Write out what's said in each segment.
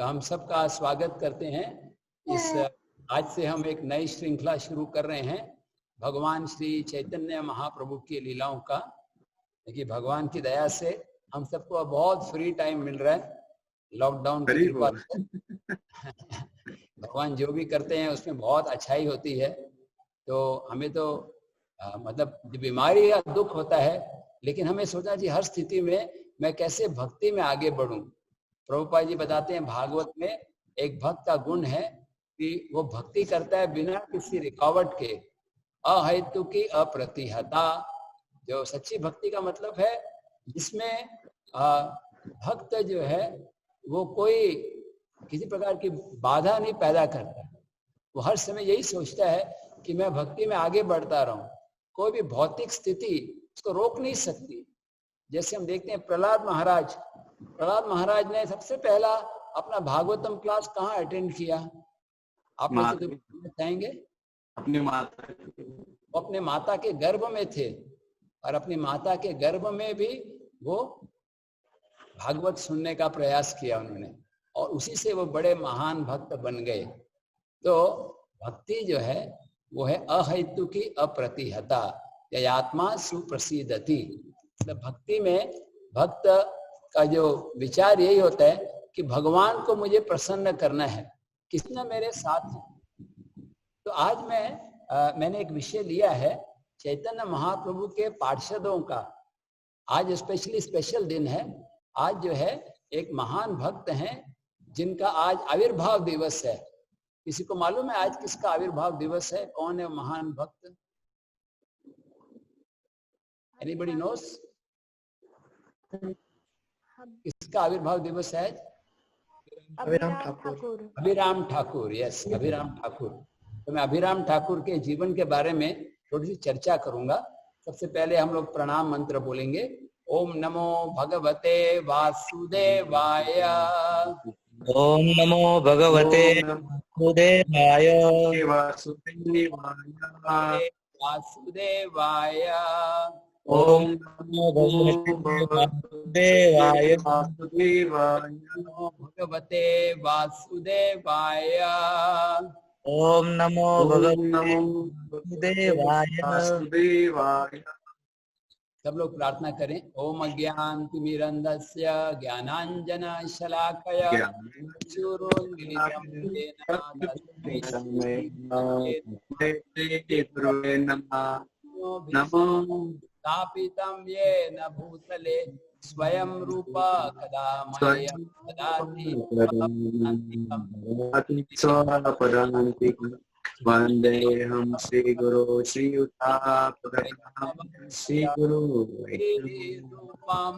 तो हम सबका स्वागत करते हैं। आज से हम एक नई श्रृंखला शुरू कर रहे हैं भगवान श्री चैतन्य महाप्रभु की लीलाओं का। देखिए, भगवान की दया से हम सबको बहुत फ्री टाइम मिल रहा है लॉकडाउन की कृपा से। भगवान जो भी करते हैं उसमें बहुत अच्छाई होती है। तो हमें तो मतलब बीमारी या दुख होता है, लेकिन हमें सोचना चाहिए हर स्थिति में मैं कैसे भक्ति में आगे बढ़ूं। प्रभुपाद जी बताते हैं भागवत में एक भक्त का गुण है कि वो भक्ति करता है बिना किसी रुकावट के, अहेतुकी अप्रतिहता। जो सच्ची भक्ति का मतलब है जिसमें भक्त जो है वो कोई किसी प्रकार की बाधा नहीं पैदा करता। वो हर समय यही सोचता है कि मैं भक्ति में आगे बढ़ता रहूं। कोई भी भौतिक स्थिति उसको रोक नहीं सकती। जैसे हम देखते हैं प्रहलाद महाराज ने सबसे पहला अपना भागवतम क्लास कहाँ अटेंड किया? आप लोग बताएंगे? अपने माता के गर्भ में थे, और अपनी माता के गर्भ में भी वो भागवत सुनने का प्रयास किया उन्होंने, और उसी से वो बड़े महान भक्त बन गए। तो भक्ति जो है वो है अहेतुकी अप्रतिहता, ययात्मा सुप्रसिद्धति। मतलब भक्ति में भक्त का जो विचार यही होता है कि भगवान को मुझे प्रसन्न करना है, किसने मेरे साथ है। तो आज मैंने एक विषय लिया है चैतन्य महाप्रभु के पार्षदों का। आज स्पेशल दिन है। आज जो है एक महान भक्त हैं जिनका आज आविर्भाव दिवस है। किसी को मालूम है आज किसका आविर्भाव दिवस है? कौन है महान भक्त? एनीबडी नोस किसका आविर्भाव दिवस है? अभिराम ठाकुर। यस, अभिराम ठाकुर। तो मैं अभिराम ठाकुर के जीवन के बारे में थोड़ी सी चर्चा करूंगा। सबसे पहले हम लोग प्रणाम मंत्र बोलेंगे। ओम नमो भगवते वासुदेवाय। ओम नमो भगवते वासुदेवाय। ओम नमो भगवते वासुदेवाय। ओम नमो वासुदेवाय। सब लोग प्रार्थना करें। ओम अज्ञानतिमिरन्धस्य ज्ञानांजन शलाकया चक्षुरुन्मीलितं येन स्थापितं येन भूतले स्वयं रूप कदा मह्यं ददाति वंदेहं श्री गुरु श्रीयुतापदं श्री गुरु रूपं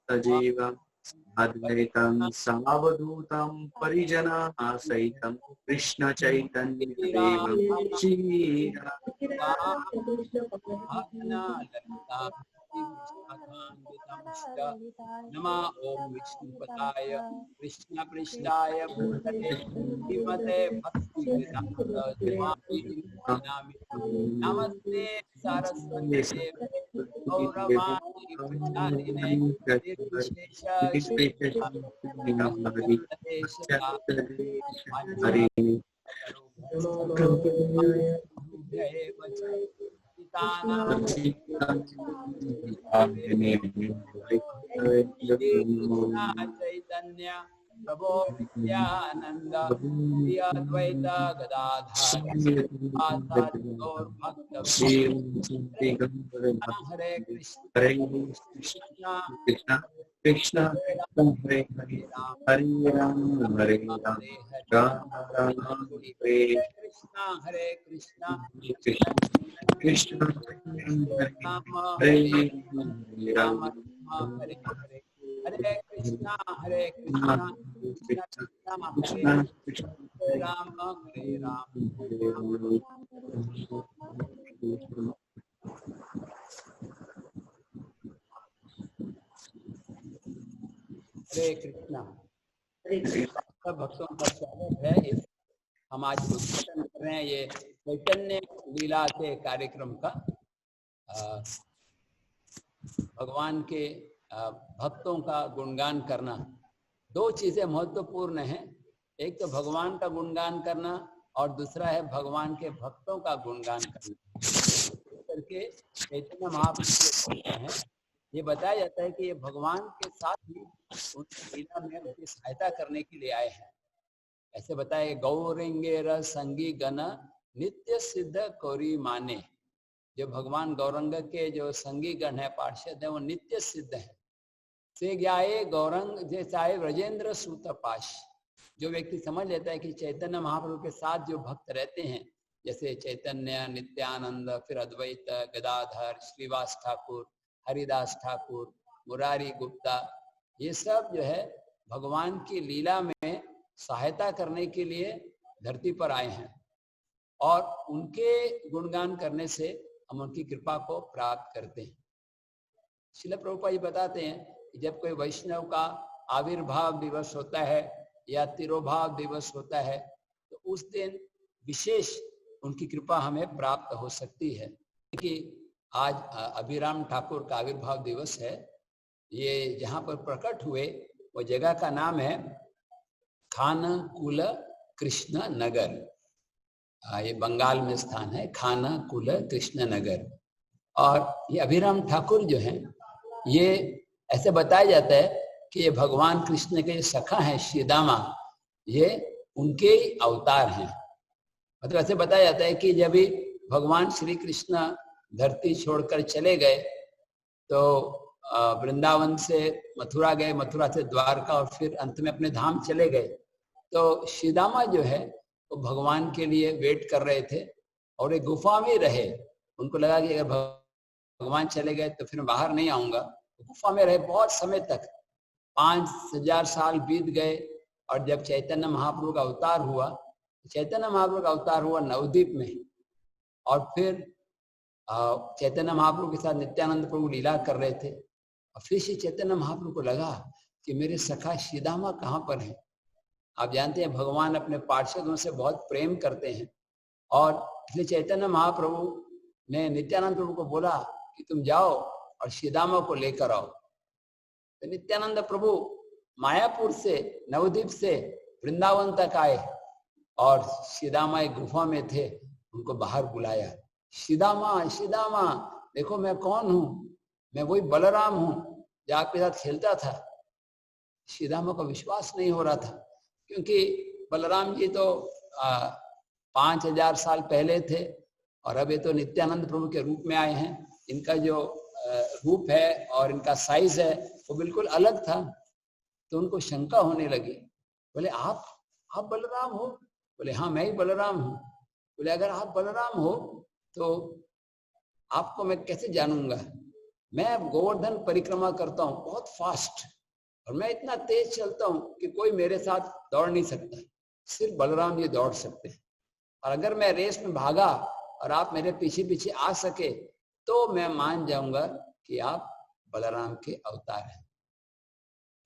सजीवम् अद्वैतं सावधूतं परिजनाः सहितं कृष्ण चैतन्य देवं श्री नमः। ओम विष्णुपदाय कृष्णपृष्ठाय भूतले श्रीमते भक्तिवेदांत नमस्ते सरस्वती देवे गौरवाणी प्रचारिणे चैतन्य प्रभो नित्यानंद श्री अद्वैत गदाधर और भक्त हरे कृष्ण कृष्ण हरे हरे हरे राम राम हरे कृष्ण कृष्ण हरे राम हरे हरे हरे कृष्णा कृष्ण हरे राम हरे राम। हरे कृष्णा। सब भक्तों का स्वागत है। हम आज उद्घाटन कर रहे हैं ये चैतन्य लीला के कार्यक्रम का। भगवान के भक्तों का गुणगान करना। दो चीजें महत्वपूर्ण हैं, एक तो भगवान का गुणगान करना और दूसरा है भगवान के भक्तों का गुणगान करना। करके चैतन्य महाप्रभु हैं, ये बताया जाता है कि ये भगवान के साथ ही उनकी लीला में उनकी सहायता करने के लिए आए हैं। ऐसे बताए, गौरंगे संगी गण नित्य सिद्ध कौरी माने। जो भगवान गौरंग के जो संगी गण है, पार्षद है, वो नित्य सिद्ध है। से ज्ञाए गौरंग जैसाए व्रजेंद्र सूतपाश। जो व्यक्ति समझ लेता है कि चैतन्य महाप्रभु के साथ जो भक्त रहते हैं, जैसे चैतन्य, नित्यानंद, फिर अद्वैत, गदाधर, श्रीवास ठाकुर, हरिदास ठाकुर, मुरारी गुप्ता, ये सब जो है भगवान की लीला में सहायता करने के लिए धरती पर आए हैं और उनके गुणगान करने से हम उनकी कृपा को प्राप्त करते हैं। श्रील प्रभुपाद जी बताते हैं कि जब कोई वैष्णव का आविर्भाव दिवस होता है या तिरोभाव दिवस होता है तो उस दिन विशेष उनकी कृपा हमें प्राप्त हो सकती है। कि आज अभिराम ठाकुर का आविर्भाव दिवस है। ये जहाँ पर प्रकट हुए वो जगह का नाम है खानकुल कृष्ण नगर। ये बंगाल में स्थान है, खानकुल कृष्ण नगर। और ये अभिराम ठाकुर जो हैं, ये ऐसे बताया जाता है कि ये भगवान कृष्ण के सखा हैं श्रीदामा, ये उनके ही अवतार हैं। मतलब ऐसे बताया जाता है कि जब भी भगवान श्री कृष्ण धरती छोड़कर चले गए तो वृंदावन से मथुरा गए, मथुरा से द्वारका और फिर अंत में अपने धाम चले गए। तो श्रीदामा जो है वो भगवान के लिए वेट कर रहे थे और एक गुफा में रहे। उनको लगा कि अगर भगवान चले गए तो फिर मैं बाहर नहीं आऊंगा। तो गुफा में रहे बहुत समय तक, 5000 साल बीत गए। और जब चैतन्य महाप्रभु का अवतार हुआ, चैतन्य महाप्रभु का अवतार हुआ नवद्वीप में, और फिर चैतन्य महाप्रभु के साथ नित्यानंद प्रभु लीला कर रहे थे। और फिर से चैतन्य महाप्रभु को लगा कि मेरे सखा श्रीदामा कहाँ पर हैं। आप जानते हैं भगवान अपने पार्षदों से बहुत प्रेम करते हैं, और इसलिए चैतन्य महाप्रभु ने नित्यानंद प्रभु को बोला कि तुम जाओ और श्रीदामा को लेकर आओ। तो नित्यानंद प्रभु मायापुर से, नवद्वीप से वृंदावन तक आए और श्रीदामा एक गुफा में थे, उनको बाहर बुलाया। श्रीदामा, श्रीदामा, देखो मैं कौन हूँ, मैं वही बलराम हूँ जो आपके साथ खेलता था। श्रीदामा को विश्वास नहीं हो रहा था, क्योंकि बलराम जी तो 5000 साल पहले थे और अब ये तो नित्यानंद प्रभु के रूप में आए हैं। इनका जो रूप है और इनका साइज है वो बिल्कुल अलग था। तो उनको शंका होने लगी। बोले आप बलराम हो? बोले हाँ मैं ही बलराम हूँ। बोले अगर आप बलराम हो तो आपको मैं कैसे जानूंगा? मैं गोवर्धन परिक्रमा करता हूँ बहुत फास्ट, और मैं इतना तेज चलता हूँ कि कोई मेरे साथ दौड़ नहीं सकता, सिर्फ बलराम ये दौड़ सकते हैं। और अगर मैं रेस में भागा और आप मेरे पीछे पीछे आ सके तो मैं मान जाऊंगा कि आप बलराम के अवतार हैं।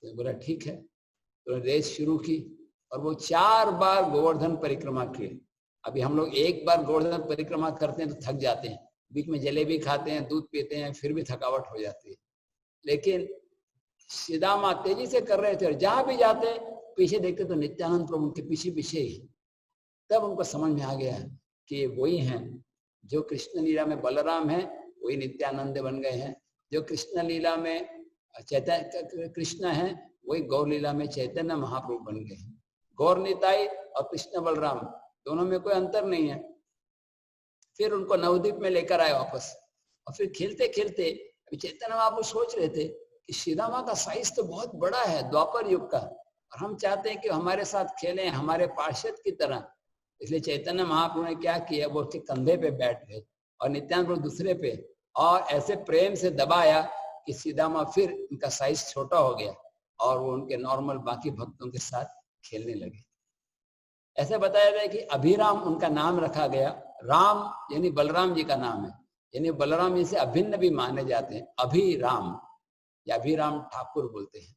तो बोला ठीक है। तो रेस शुरू की और वो 4 बार गोवर्धन परिक्रमा किए। अभी हम लोग एक बार गोवर्धन परिक्रमा करते हैं तो थक जाते हैं, बीच में जलेबी खाते हैं, दूध पीते हैं, फिर भी थकावट हो जाती है। लेकिन श्रीदामा तेजी से कर रहे थे और जहां भी जाते पीछे देखते तो नित्यानंद प्रभु उनके पीछे पीछे ही। तब उनको समझ में आ गया कि वही हैं जो कृष्ण लीला में बलराम हैं, वही नित्यानंद बन गए हैं। जो कृष्ण लीला में चैतन्य कृष्ण हैं, वही गौर लीला में चैतन्य महाप्रभु बन गए हैं। गौर निताई और कृष्ण बलराम दोनों में कोई अंतर नहीं है। फिर उनको नवद्वीप में लेकर आए वापस, और फिर खेलते खेलते अभी चैतन्य महाप्रभु सोच रहे थे कि श्रीदामा का साइज तो बहुत बड़ा है द्वापर युग का, और हम चाहते हैं कि हमारे साथ खेलें हमारे पार्षद की तरह। इसलिए चैतन्य महाप्रभु ने क्या किया, वो उसके कंधे पे बैठ गए और नित्यानंद प्रभु दूसरे पे, और ऐसे प्रेम से दबाया कि श्रीदामा फिर उनका साइज छोटा हो गया और वो उनके नॉर्मल बाकी भक्तों के साथ खेलने लगे। ऐसे बताया जाए कि अभिराम उनका नाम रखा गया। राम यानी बलराम जी का नाम है, यानी बलराम जी से अभिन्न भी माने जाते हैं, अभिराम या अभिराम ठाकुर बोलते हैं।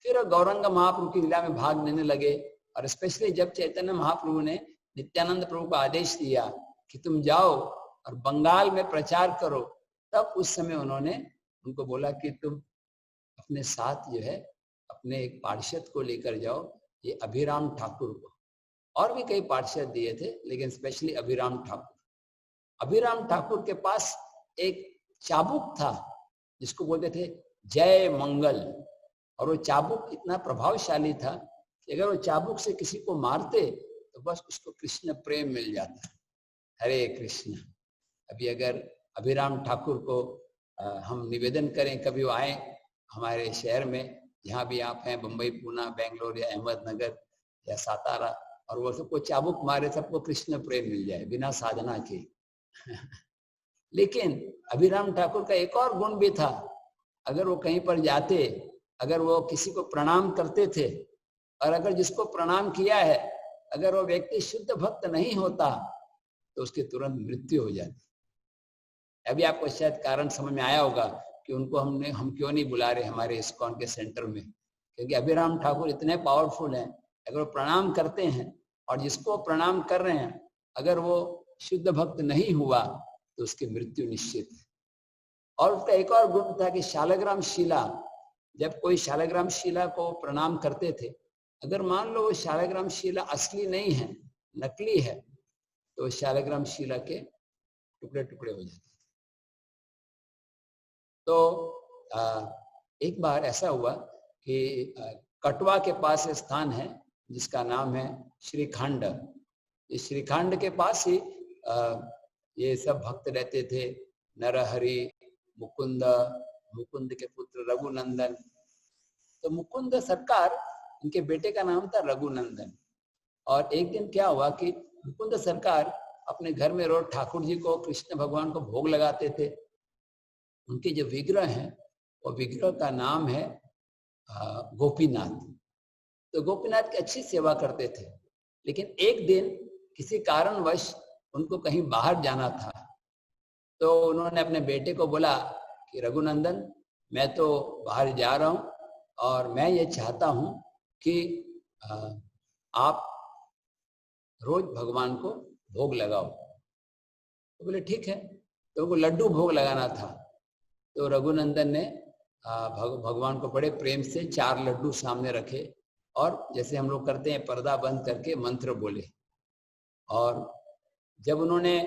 फिर गौरंग महाप्रभु की लीला में भाग लेने लगे, और स्पेशली जब चैतन्य महाप्रभु ने नित्यानंद प्रभु को आदेश दिया कि तुम जाओ और बंगाल में प्रचार करो, तब उस समय उन्होंने उनको बोला कि तुम अपने साथ जो है अपने एक पार्षद को लेकर जाओ, ये अभिराम ठाकुर को। और भी कई पार्षद दिए थे लेकिन स्पेशली अभिराम ठाकुर। अभिराम ठाकुर के पास एक चाबुक था जिसको बोलते थे जय मंगल, और वो चाबुक इतना प्रभावशाली था कि अगर वो चाबुक से किसी को मारते तो बस उसको कृष्ण प्रेम मिल जाता। हरे कृष्ण। अभी अगर अभिराम ठाकुर को हम निवेदन करें, कभी वो आए हमारे शहर में, जहाँ भी आप हैं, मुंबई, पूना, बेंगलोर या अहमदनगर या सातारा, और वो सबको चाबुक मारे, सबको कृष्ण प्रेम मिल जाए बिना साधना के। लेकिन अभिराम ठाकुर का एक और गुण भी था, अगर वो कहीं पर जाते, अगर वो किसी को प्रणाम करते थे, और अगर जिसको प्रणाम किया है अगर वो व्यक्ति शुद्ध भक्त नहीं होता तो उसकी तुरंत मृत्यु हो जाती। अभी आपको शायद कारण समझ में आया होगा कि उनको हम क्यों नहीं बुला रहे हमारे इस्कॉन के सेंटर में, क्योंकि अभिराम ठाकुर इतने पावरफुल हैं। अगर वो प्रणाम करते हैं और जिसको प्रणाम कर रहे हैं अगर वो शुद्ध भक्त नहीं हुआ तो उसकी मृत्यु निश्चित है। और उसका एक और गुण था कि शालग्राम शिला, जब कोई शालग्राम शिला को प्रणाम करते थे, अगर मान लो वो शालग्राम शिला असली नहीं है, नकली है, तो शालग्राम शिला के टुकड़े टुकड़े हो जाते। तो एक बार ऐसा हुआ कि कटवा के पास स्थान है जिसका नाम है श्रीखंड। इस श्रीखंड के पास ही ये सब भक्त रहते थे, नरहरि, मुकुंद, मुकुंद के पुत्र रघुनंदन। तो मुकुंद सरकार, उनके बेटे का नाम था रघुनंदन। और एक दिन क्या हुआ कि मुकुंद सरकार अपने घर में रोज ठाकुर जी को, कृष्ण भगवान को भोग लगाते थे। उनके जो विग्रह हैं वो विग्रह का नाम है गोपीनाथ। तो गोपीनाथ की अच्छी सेवा करते थे, लेकिन एक दिन किसी कारणवश उनको कहीं बाहर जाना था। तो उन्होंने अपने बेटे को बोला कि रघुनंदन, मैं तो बाहर जा रहा हूँ और मैं ये चाहता हूँ कि आप रोज भगवान को भोग लगाओ। तो बोले ठीक है। तो उनको लड्डू भोग लगाना था। तो रघुनंदन ने भगवान को बड़े प्रेम से 4 लड्डू सामने रखे और जैसे हम लोग करते हैं पर्दा बंद करके मंत्र बोले। और जब उन्होंने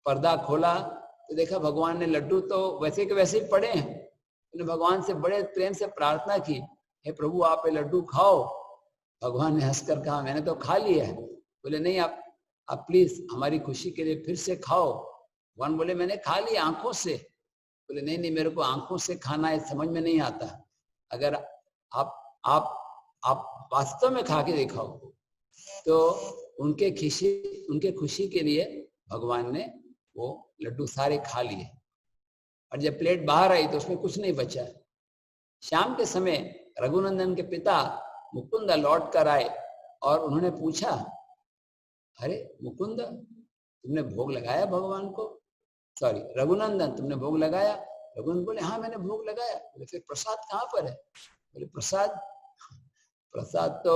पर्दा खोला तो देखा भगवान ने लड्डू तो वैसे के वैसे ही पड़े हैं। उन्होंने भगवान से बड़े प्रेम से प्रार्थना की, हे प्रभु आप ये लड्डू खाओ। भगवान ने हंसकर कहा मैंने तो खा लिया है। बोले नहीं, आप प्लीज हमारी खुशी के लिए फिर से खाओ। भगवान बोले मैंने खा लिया आंखों से। बोले नहीं नहीं, मेरे को आंखों से खाना है समझ में नहीं आता। अगर आप वास्तव में खा के दिखाओ। तो उनके खुशी के लिए भगवान ने वो लड्डू सारे खा लिए। और जब प्लेट बाहर आई तो उसमें कुछ नहीं बचा। शाम के समय रघुनंदन के पिता मुकुंद लौट कर आए और उन्होंने पूछा, अरे मुकुंद तुमने भोग लगाया भगवान को? सॉरी रघुनंदन, तुमने भोग लगाया? रघुनंदन बोले हाँ मैंने भोग लगाया। बोले फिर प्रसाद कहाँ पर है? बोले प्रसाद तो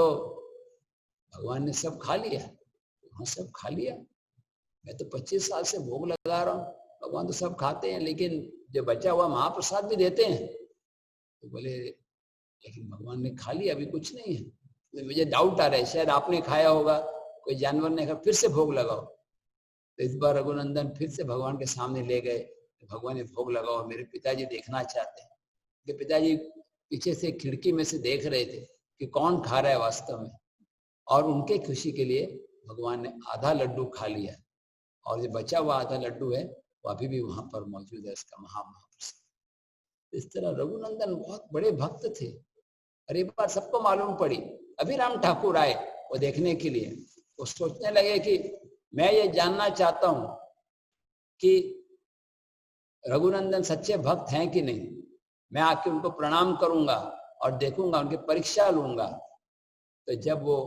भगवान ने सब खा लिया। हाँ सब खा लिया, मैं तो 25 साल से भोग लगा रहा हूँ, भगवान तो सब खाते हैं, लेकिन जो बचा हुआ महाप्रसाद भी देते हैं। तो बोले लेकिन भगवान ने खा लिया, अभी कुछ नहीं है। तो मुझे डाउट आ रहा है शायद आपने खाया होगा, कोई जानवर ने खाया, फिर से भोग लगाओ। तो इस बार रघुनंदन फिर से भगवान के सामने ले गए। भगवान ने भोग लगाओ, मेरे पिताजी देखना चाहते हैं। कि पिताजी पीछे से खिड़की में से देख रहे थे कि कौन खा रहा है वास्तव में। और उनके खुशी के लिए भगवान ने आधा लड्डू खा लिया और जो बचा हुआ आधा लड्डू है वो अभी भी वहां पर मौजूद है, इसका महाप्रसाद। इस तरह रघुनंदन बहुत बड़े भक्त थे। और एक बार सबको मालूम पड़ी, अभिराम ठाकुर आए वो देखने के लिए। वो सोचने लगे कि मैं ये जानना चाहता हूं कि रघुनंदन सच्चे भक्त हैं कि नहीं। मैं आके उनको प्रणाम करूंगा और देखूंगा, उनकी परीक्षा लूंगा। तो जब वो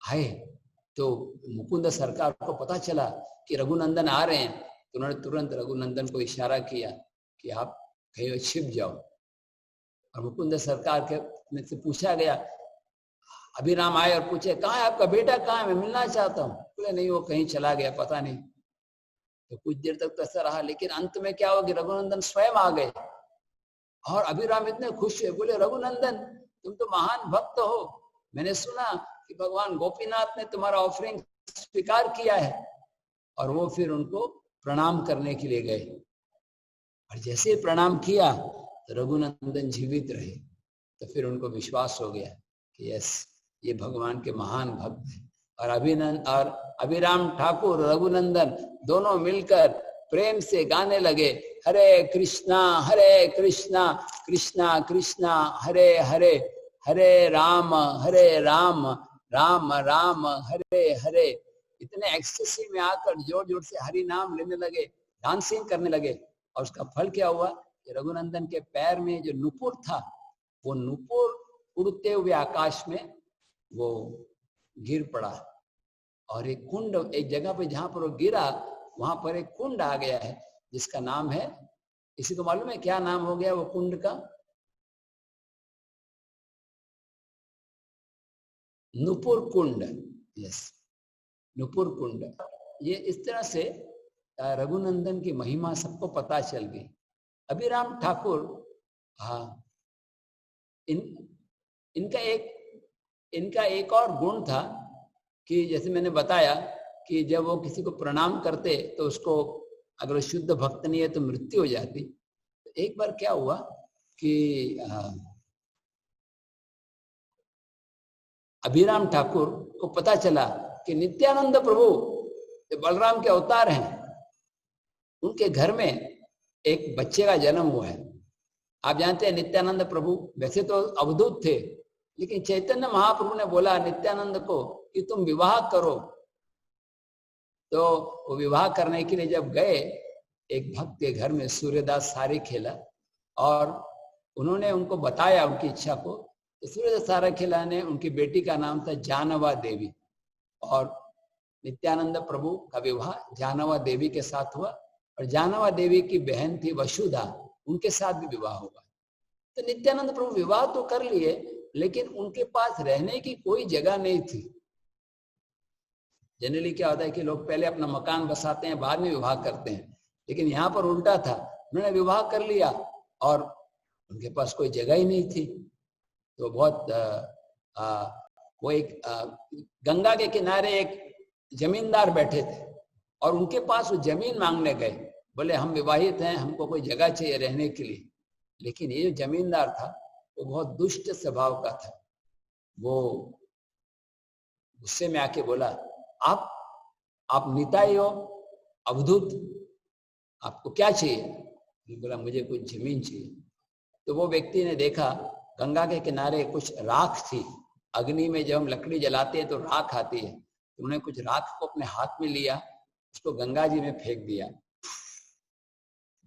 आए तो मुकुंद सरकार को पता चला कि रघुनंदन आ रहे हैं। तो उन्होंने तुरंत रघुनंदन को इशारा किया कि आप कहीं छिप जाओ। और मुकुंद सरकार के से पूछा गया, अभिराम आए और पूछे कहाँ है आपका बेटा, कहाँ है, मैं मिलना चाहता हूँ। बोले नहीं वो कहीं चला गया, पता नहीं। तो कुछ देर तक तो ऐसा रहा, लेकिन अंत में क्या हुआ कि रघुनंदन स्वयं आ गए और अभिराम इतने खुश हुए, बोले रघुनंदन तुम तो महान भक्त हो, मैंने सुना कि भगवान गोपीनाथ ने तुम्हारा ऑफरिंग स्वीकार किया है। और वो फिर उनको प्रणाम करने के लिए गए और जैसे प्रणाम किया तो रघुनंदन जीवित रहे। तो फिर उनको विश्वास हो गया कि यस, ये भगवान के महान भक्त हैं। और अभिराम ठाकुर रघुनंदन दोनों मिलकर प्रेम से गाने लगे, हरे कृष्णा कृष्णा कृष्णा हरे हरे, हरे राम राम राम हरे हरे। इतने एक्सेसिव में आकर जोर जोर से हरि नाम लेने लगे, डांसिंग करने लगे। और उसका फल क्या हुआ कि रघुनंदन के पैर में जो नुपुर था, वो नुपुर उड़ते हुए आकाश में वो गिर पड़ा और एक कुंड, एक जगह पे जहां पर वो गिरा वहां पर एक कुंड आ गया है जिसका नाम है, किसी को मालूम है क्या नाम हो गया वो कुंड का? नुपुर कुंड। यस, नुपुर कुंड। ये इस तरह से रघुनंदन की महिमा सबको पता चल गई। अभिराम ठाकुर, हाँ, इनका एक और गुण था कि जैसे मैंने बताया कि जब वो किसी को प्रणाम करते तो उसको, अगर शुद्ध भक्त नहीं है तो मृत्यु हो जाती। तो एक बार क्या हुआ कि अभिराम ठाकुर को पता चला कि नित्यानंद प्रभु जो बलराम के अवतार हैं, उनके घर में एक बच्चे का जन्म हुआ है। आप जानते हैं नित्यानंद प्रभु वैसे तो अवधूत थे, लेकिन चैतन्य महाप्रभु ने बोला नित्यानंद को कि तुम विवाह करो। तो वो विवाह करने के लिए जब गए एक भक्त के घर में, सूर्यदास सारेखेला, और उन्होंने उनको बताया उनकी इच्छा को, तो सूर्यदास सारेखेला ने, उनकी बेटी का नाम था जानवा देवी, और नित्यानंद प्रभु का विवाह जानवा देवी के साथ हुआ। और जानवा देवी की बहन थी वसुधा, उनके साथ भी विवाह हुआ। तो नित्यानंद प्रभु विवाह तो कर लिए, लेकिन उनके पास रहने की कोई जगह नहीं थी। जनरली क्या होता है कि लोग पहले अपना मकान बसाते हैं, बाद में विवाह करते हैं, लेकिन यहाँ पर उल्टा था। उन्होंने विवाह कर लिया और उनके पास कोई जगह ही नहीं थी। तो बहुत वो एक गंगा के किनारे एक जमींदार बैठे थे और उनके पास वो जमीन मांगने गए। बोले हम विवाहित हैं, हमको कोई जगह चाहिए रहने के लिए। लेकिन ये जो जमींदार था वो बहुत दुष्ट स्वभाव का था। वो गुस्से में आके बोला, आप निताई हो, अवधूत, आपको क्या चाहिए? बोला मुझे कुछ जमीन चाहिए। तो वो व्यक्ति ने देखा गंगा के किनारे कुछ राख थी। अग्नि में जब हम लकड़ी जलाते हैं तो राख आती है। तो उन्होंने कुछ राख को अपने हाथ में लिया, उसको गंगा जी में फेंक दिया।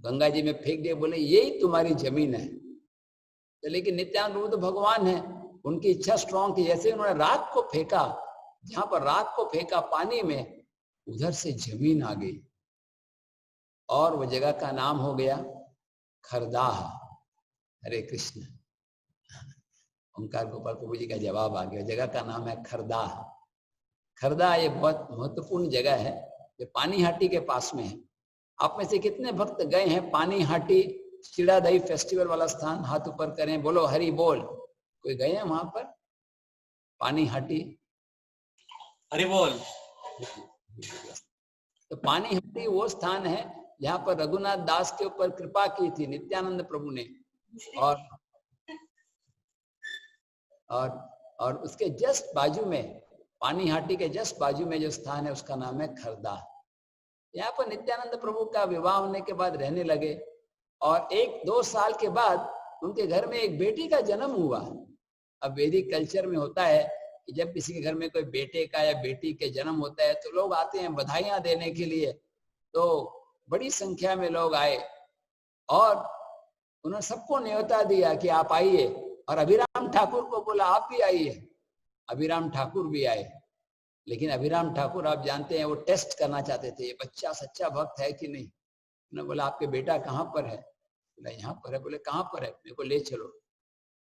गंगा जी में फेंक दिया, बोले यही तुम्हारी जमीन है। तो लेकिन नित्यानंद प्रभु तो भगवान है, उनकी इच्छा स्ट्रांग थी। जैसे उन्होंने राख को फेंका, जहां पर राख को फेंका पानी में, उधर से जमीन आ गई और वो जगह का नाम हो गया खरदाह। हरे कृष्ण। ओंकार गोपाल प्रभु जी का जवाब आ गया, जगह का नाम है खरदाह। खरदाह ये बहुत महत्वपूर्ण जगह है, ये पानीहाटी के पास में है। आप में से कितने भक्त गए हैं पानीहाटी, चिड़ा दही फेस्टिवल वाला स्थान? हाथ ऊपर करें, बोलो हरि बोल। कोई गए हैं वहां पर पानीहाटी? हरि बोल। तो पानीहाटी वो स्थान है जहां पर रघुनाथ दास के ऊपर कृपा की थी नित्यानंद प्रभु ने। और उसके जस्ट बाजू में, पानीहाटी के जस्ट बाजू में जो स्थान है उसका नाम है खरदा। यहाँ पर नित्यानंद प्रभु का विवाह होने के बाद रहने लगे और 1-2 साल के बाद उनके घर में एक बेटी का जन्म हुआ। अब वैदिक कल्चर में होता है कि जब किसी के घर में कोई बेटे का या बेटी के जन्म होता है तो लोग आते हैं बधाइयां देने के लिए। तो बड़ी संख्या में लोग आए और उन्होंने सबको न्योता दिया कि आप आइए, और अभिराम ठाकुर को बोला आप भी आइए। अभिराम ठाकुर भी आए, लेकिन अभिराम ठाकुर आप जानते हैं वो टेस्ट करना चाहते थे, ये बच्चा सच्चा भक्त है कि नहीं। उन्होंने बोला आपके बेटा कहाँ पर है? बोला यहाँ पर है। बोले कहाँ पर है? मेरे को ले चलो।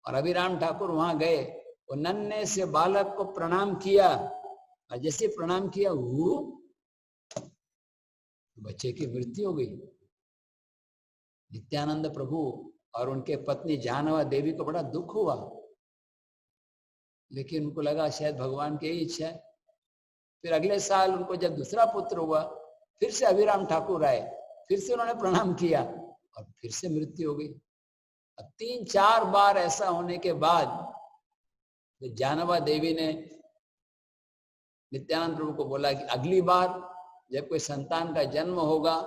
और अभिराम ठाकुर वहां गए, वो नन्हे से बालक को प्रणाम किया और जैसे प्रणाम किया बच्चे की मृत्यु हो गई। नित्यानंद प्रभु और उनके पत्नी जानवा देवी को बड़ा दुख हुआ, लेकिन उनको लगा शायद भगवान की यही इच्छा है। फिर अगले साल उनको जब दूसरा पुत्र हुआ, फिर से अभिराम ठाकुर आए, फिर से उन्होंने प्रणाम किया और फिर से मृत्यु हो गई। अब 3-4 बार ऐसा होने के बाद तो जानवा देवी ने नित्यानंद प्रभु को बोला कि अगली बार जब कोई संतान का जन्म होगा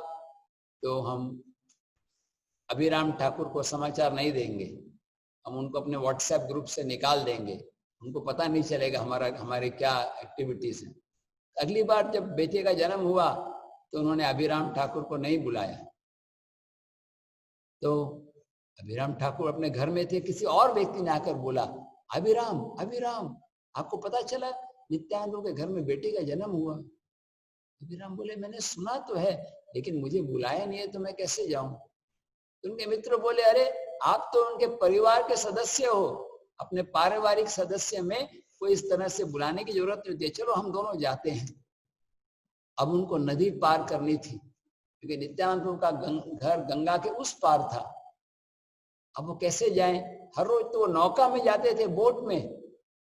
तो हम अभिराम ठाकुर को समाचार नहीं देंगे, हम उनको अपने व्हाट्सएप ग्रुप से निकाल देंगे, उनको पता नहीं चलेगा हमारे क्या एक्टिविटीज हैं। अगली बार जब बेटे का जन्म हुआ तो उन्होंने अभिराम ठाकुर को नहीं बुलाया। तो अभिराम ठाकुर अपने घर में थे, किसी और व्यक्ति ने आकर बोला, अभिराम अभिराम आपको पता चला नित्यानंद के घर में बेटे का जन्म हुआ? अभिराम बोले मैंने सुना तो है, लेकिन मुझे बुलाया नहीं है तो मैं कैसे जाऊं? तो उनके मित्र बोले, अरे आप तो उनके परिवार के सदस्य हो, अपने पारिवारिक सदस्य में कोई इस तरह से बुलाने की जरूरत नहीं है, चलो हम दोनों जाते हैं। अब उनको नदी पार करनी थी, क्योंकि नित्यानंद का घर गंगा के उस पार था। अब वो कैसे जाएं? हर रोज तो वो नौका में जाते थे, बोट में,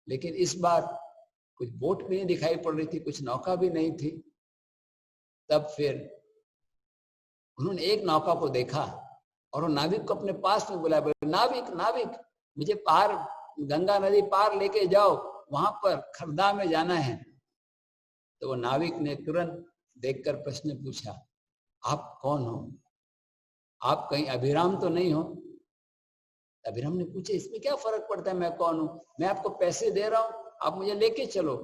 लेकिन इस बार कुछ बोट भी नहीं दिखाई पड़ रही थी, कुछ नौका भी नहीं थी। तब फिर उन्होंने एक नौका को देखा और वो नाविक को अपने पास में बुलाया, बोले नाविक नाविक मुझे पार गंगा नदी पार लेके जाओ, वहां पर खरदा में जाना है। तो वो नाविक ने तुरंत देखकर प्रश्न पूछा, आप कौन हो? आप कहीं अभिराम तो नहीं हो? अभिराम ने पूछा, इसमें क्या फर्क पड़ता है मैं कौन हूं, मैं आपको पैसे दे रहा हूं, आप मुझे लेके चलो।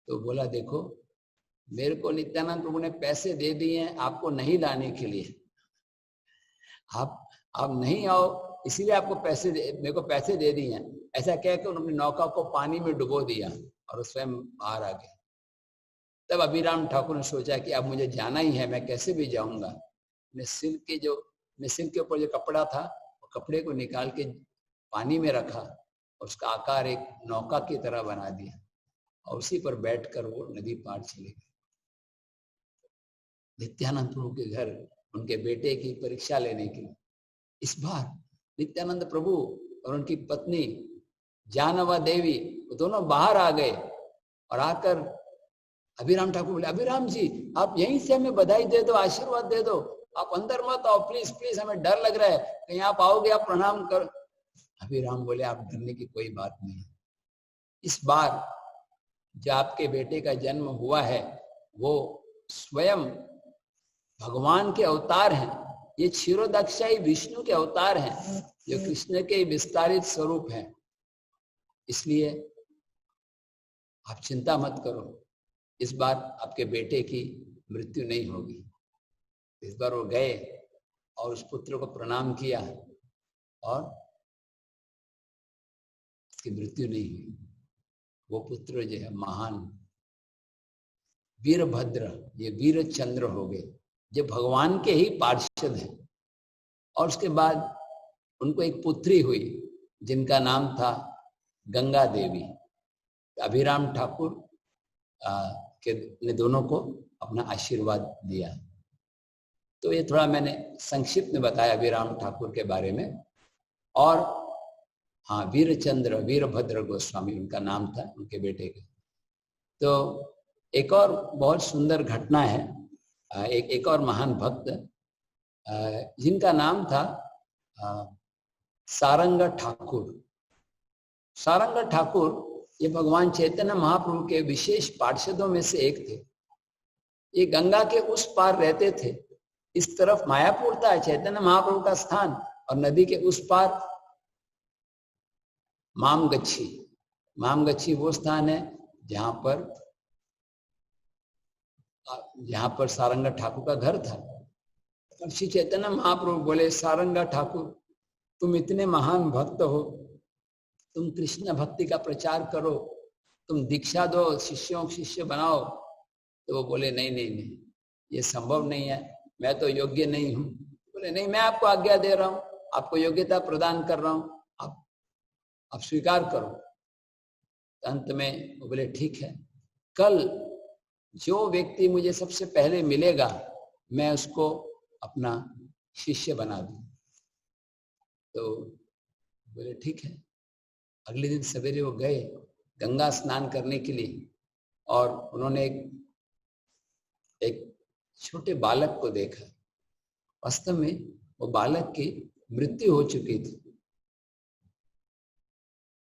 तो बोला, देखो मेरे को नित्यानंद प्रभु ने पैसे दे दिए हैं आपको नहीं लाने के लिए, आप नहीं आओ इसीलिए आपको पैसे मेरे को पैसे दे दिए हैं। ऐसा कहकर उन्होंने नौका को पानी में डुबो दिया और स्वयं बाहर आ गए। तब अभिराम ठाकुर ने सोचा कि अब मुझे जाना ही है, मैं कैसे भी जाऊंगा। अपने सिर के ऊपर जो कपड़ा था वो कपड़े को निकाल के पानी में रखा और उसका आकार एक नौका की तरह बना दिया और उसी पर बैठकर वो नदी पार चले गए। नित्यानंद प्रभु के घर उनके बेटे की परीक्षा लेने के लिए इस बार नित्यानंद प्रभु और उनकी पत्नी जानवा देवी वो दोनों बाहर आ गए और आकर अभिराम ठाकुर बोले, अभिराम जी आप यहीं से हमें बधाई दे दो, आशीर्वाद दे दो, आप अंदर मत आओ प्लीज प्लीज, हमें डर लग रहा है, कहीं आप आओगे आप प्रणाम कर। अभिराम बोले, आप डरने की कोई बात नहीं, इस बार जो आपके बेटे का जन्म हुआ है वो स्वयं भगवान के अवतार हैं, ये क्षीरोदक्षाई विष्णु के अवतार हैं जो कृष्ण के विस्तारित स्वरूप हैं, इसलिए आप चिंता मत करो, इस बार आपके बेटे की मृत्यु नहीं होगी। इस बार वो गए और उस पुत्र को प्रणाम किया और उसकी मृत्यु नहीं हुई। वो पुत्र जो है महान वीरभद्र, ये वीरचंद्र हो गए जो भगवान के ही पार्षद हैं। और उसके बाद उनको एक पुत्री हुई जिनका नाम था गंगा देवी। अभिराम ठाकुर ने दोनों को अपना आशीर्वाद दिया। तो ये थोड़ा मैंने संक्षिप्त में बताया अभिराम ठाकुर के बारे में। और हाँ, वीरचंद्र वीरभद्र गोस्वामी उनका नाम था उनके बेटे का। तो एक और बहुत सुंदर घटना है, एक और महान भक्त जिनका नाम था सारंग ठाकुर। सारंग ठाकुर ये भगवान चैतन्य महाप्रभु के विशेष पार्षदों में से एक थे। ये गंगा के उस पार रहते थे, इस तरफ मायापुर था चैतन्य महाप्रभु का स्थान और नदी के उस पार मामगच्छी। मामगच्छी वो स्थान है जहां पर सारंग ठाकुर का घर था। और श्री चैतन्य महाप्रभु बोले, सारंग ठाकुर तुम इतने महान भक्त हो, तुम कृष्ण भक्ति का प्रचार करो, तुम दीक्षा दो, शिष्य बनाओ। तो वो बोले, नहीं नहीं नहीं, ये संभव नहीं है, मैं तो योग्य नहीं हूँ। बोले, नहीं, मैं आपको आज्ञा दे रहा हूँ, आपको योग्यता प्रदान कर रहा हूँ, आप स्वीकार करो। अंत में वो बोले, ठीक है, कल जो व्यक्ति मुझे सबसे पहले मिलेगा मैं उसको अपना शिष्य बना दूं। तो बोले ठीक है। अगले दिन सवेरे वो गए गंगा स्नान करने के लिए और उन्होंने एक छोटे बालक को देखा। वास्तव में वो बालक की मृत्यु हो चुकी थी।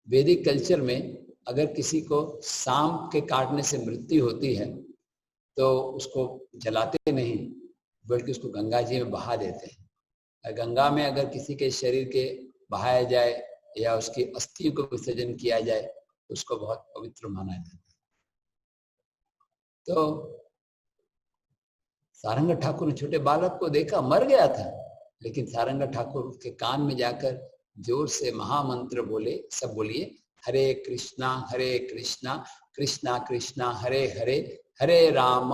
वैदिक कल्चर में अगर किसी को सांप के काटने से मृत्यु होती है तो उसको जलाते नहीं बल्कि उसको गंगा जी में बहा देते हैं। गंगा में अगर किसी के शरीर के बहाया जाए या उसकी अस्थि को विसर्जन किया जाए तो उसको बहुत पवित्र माना जाता है। तो सारंग ठाकुर ने छोटे बालक को देखा, मर गया था, लेकिन सारंग ठाकुर उसके कान में जाकर जोर से महामंत्र बोले। सब बोलिए, हरे कृष्णा कृष्णा कृष्णा हरे हरे, हरे राम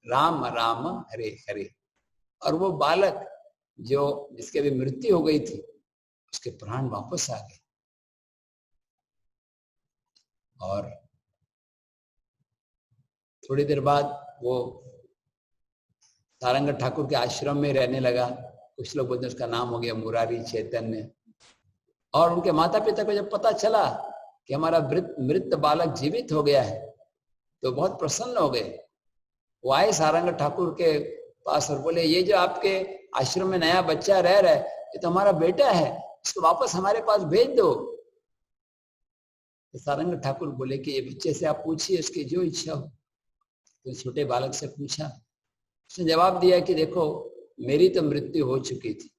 राम राम हरे हरे। और वो बालक जिसके भी मृत्यु हो गई थी उसके प्राण वापस आ गए और थोड़ी देर बाद वो सारंग ठाकुर के आश्रम में रहने लगा। कुछ लोग बोलते हैं उसका नाम हो गया मुरारी चैतन्य। और उनके माता पिता को जब पता चला कि हमारा मृत बालक जीवित हो गया है तो बहुत प्रसन्न हो गए। वो आए सारंग ठाकुर के पास और बोले, ये जो आपके आश्रम में नया बच्चा रह रहा है ये तो हमारा बेटा है, इसको वापस हमारे पास भेज दो। तो सारंग ठाकुर बोले कि ये बच्चे से आप पूछिए, उसकी जो इच्छा हो। तो छोटे बालक से पूछा, उसने जवाब दिया कि देखो मेरी तो मृत्यु हो चुकी थी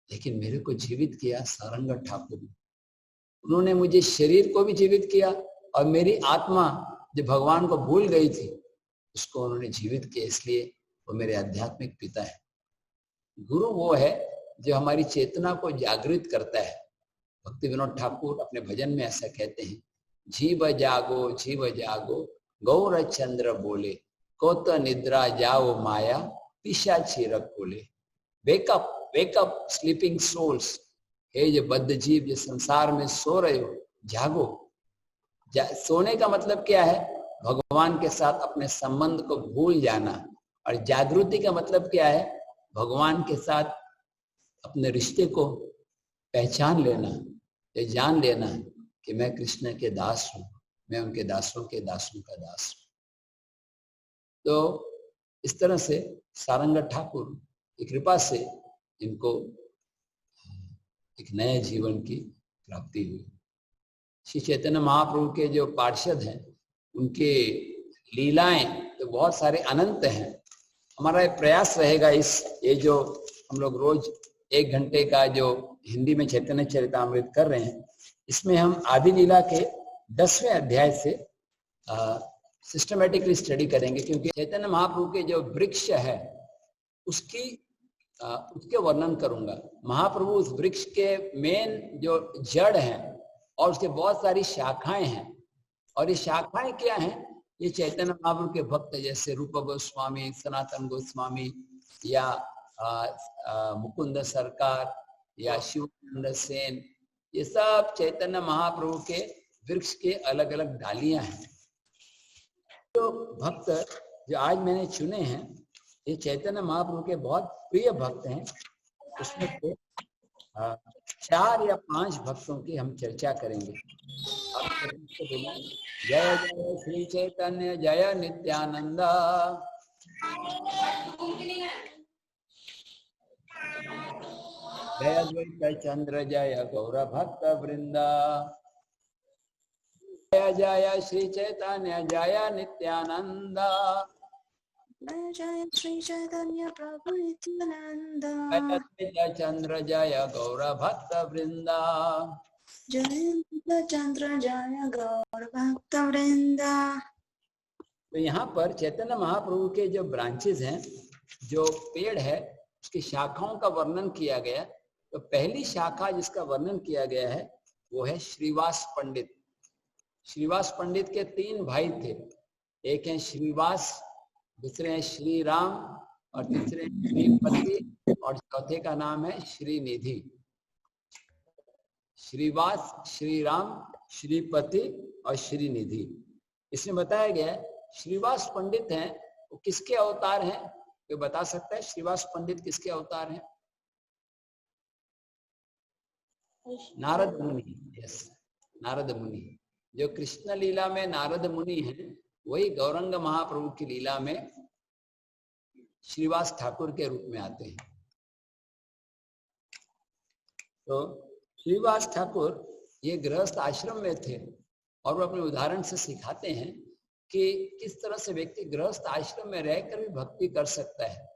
लेकिन मेरे को जीवित किया सारंग ठाकुर ने। उन्होंने मुझे शरीर को भी जीवित किया और मेरी आत्मा जो भगवान को भूल गई थी उसको उन्होंने जीवित किया, इसलिए वो मेरे आध्यात्मिक पिता है। गुरु वो है जो हमारी चेतना को जागृत करता है। भक्ति विनोद ठाकुर अपने भजन में ऐसा कहते हैं, जीव जागो गौर चंद्र बोले, कोत निद्रा जाओ माया पिशाची रख बोले। वेकअप स्लीपिंग सोल्स, हे जो बद्ध जीव जो संसार में सो रहे हो, जागो। सोने का मतलब क्या है? भगवान के साथ अपने संबंध को भूल जाना। और जागृति का मतलब क्या है? भगवान के साथ अपने रिश्ते को पहचान लेना, ये जान लेना कि मैं कृष्ण के दास हूं, मैं उनके दासों के दासों का दास हूं। तो इस तरह से सारंग ठाकुर की कृपा से इनको एक नए जीवन की प्राप्ति हुई। श्री चैतन्य महाप्रभु के जो पार्षद हैं उनके लीलाएं तो बहुत सारे अनंत हैं। हमारा ये प्रयास रहेगा ये जो हम लोग रोज 1 घंटे का जो हिंदी में चैतन्य चरितामृत कर रहे हैं, इसमें हम आदि लीला के 10वें अध्याय से सिस्टमेटिकली स्टडी करेंगे, क्योंकि चैतन्य महाप्रभु के जो वृक्ष है उसके वर्णन करूंगा। महाप्रभु उस वृक्ष के मेन जो जड़ हैं और उसके बहुत सारी शाखाएं हैं। और ये शाखाएं क्या हैं? ये चैतन्य महाप्रभु के भक्त जैसे रूप गोस्वामी, सनातन गोस्वामी या मुकुंद सरकार या शिवानंद सेन, ये सब चैतन्य महाप्रभु के वृक्ष के अलग अलग डालियां हैं। तो भक्त जो आज मैंने चुने हैं ये चैतन्य महाप्रभु के बहुत प्रिय भक्त हैं। उसमें से 4 या 5 भक्तों की हम चर्चा करेंगे। जय जय श्री चैतन्य जय नित्यानंद, जय द्वैत चंद्र जय गौर भक्त वृंदा, जय जय श्री चैतन्य जय नित्यानंद, जय श्री चैतन्य प्रभु नित्यानंद, जय द्वैत चंद्र जय गौर भक्त वृंदा, जय चंद्र जय गौर भक्त वृंदा। तो यहाँ पर चैतन्य महाप्रभु के जो ब्रांचेस हैं, जो पेड़ है, उसकी शाखाओं का वर्णन किया गया। तो पहली शाखा जिसका वर्णन किया गया है वो है श्रीवास पंडित। श्रीवास पंडित के 3 भाई थे, एक है श्रीवास, दूसरे हैं श्री राम और तीसरे हैं श्रीपति और चौथे का नाम है श्रीनिधि। श्रीवास, श्री राम, श्रीपति और श्रीनिधि। इसमें बताया गया है श्रीवास पंडित हैं, वो किसके अवतार हैं? कोई बता सकता है श्रीवास पंडित किसके अवतार हैं? नारद मुनि। यस, नारद मुनि। जो कृष्ण लीला में नारद मुनि हैं, वही गौरंग महाप्रभु की लीला में श्रीवास ठाकुर के रूप में आते हैं। तो श्रीवास ठाकुर ये गृहस्थ आश्रम में थे और वो अपने उदाहरण से सिखाते हैं कि किस तरह से व्यक्ति गृहस्थ आश्रम में रहकर भी भक्ति कर सकता है।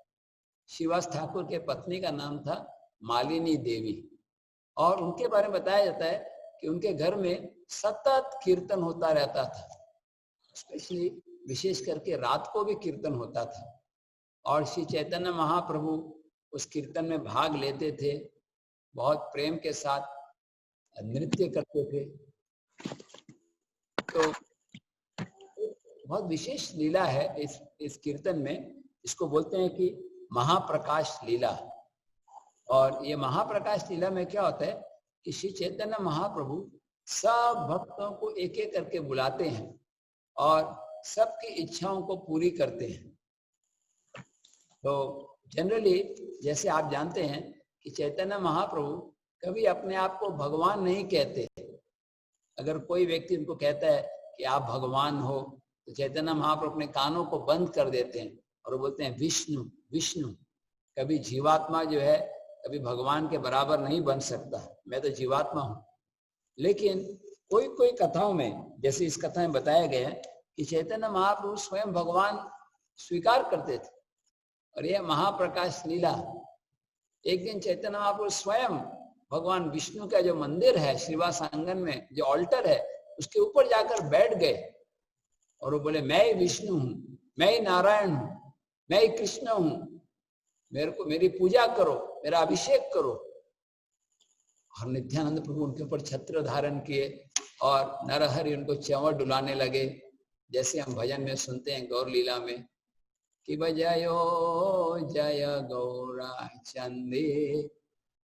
श्रीवास ठाकुर के पत्नी का नाम था मालिनी देवी और उनके बारे में बताया जाता है कि उनके घर में सतत कीर्तन होता रहता था, स्पेशली विशेष करके रात को भी कीर्तन होता था और श्री चैतन्य महाप्रभु उस कीर्तन में भाग लेते थे, बहुत प्रेम के साथ नृत्य करते थे। तो बहुत विशेष लीला है इस कीर्तन में, इसको बोलते हैं कि महाप्रकाश लीला। और ये महाप्रकाश लीला में क्या होता है कि श्री चैतन्य महाप्रभु सब भक्तों को एक एक करके बुलाते हैं और सबकी इच्छाओं को पूरी करते हैं। तो जनरली जैसे आप जानते हैं कि चैतन्य महाप्रभु कभी अपने आप को भगवान नहीं कहते। अगर कोई व्यक्ति उनको कहता है कि आप भगवान हो, तो चैतन्य महाप्रभु अपने कानों को बंद कर देते हैं और वो बोलते हैं विष्णु विष्णु। कभी जीवात्मा जो है कभी भगवान के बराबर नहीं बन सकता, मैं तो जीवात्मा हूँ। लेकिन कोई कोई कथाओं में, जैसे इस कथा में बताया गया है कि चैतन्य महाप्रभु स्वयं भगवान स्वीकार करते थे। और यह महाप्रकाश लीला, एक दिन चैतन्य महाप्रभु स्वयं भगवान विष्णु का जो मंदिर है श्रीवास आंगन में, जो ऑल्टर है, उसके ऊपर जाकर बैठ गए और वो बोले मैं ही विष्णु हूँ, मैं ही नारायण हूँ, मैं ही कृष्ण हूँ, मेरे को मेरी पूजा करो, मेरा अभिषेक करो। और नित्यानंद प्रभु उनके ऊपर छत्र धारण किए और नरहरि उनको च्यंवर डुलाने लगे, जैसे हम भजन में सुनते हैं गौर लीला में कि बजायो जय गौरा चंदे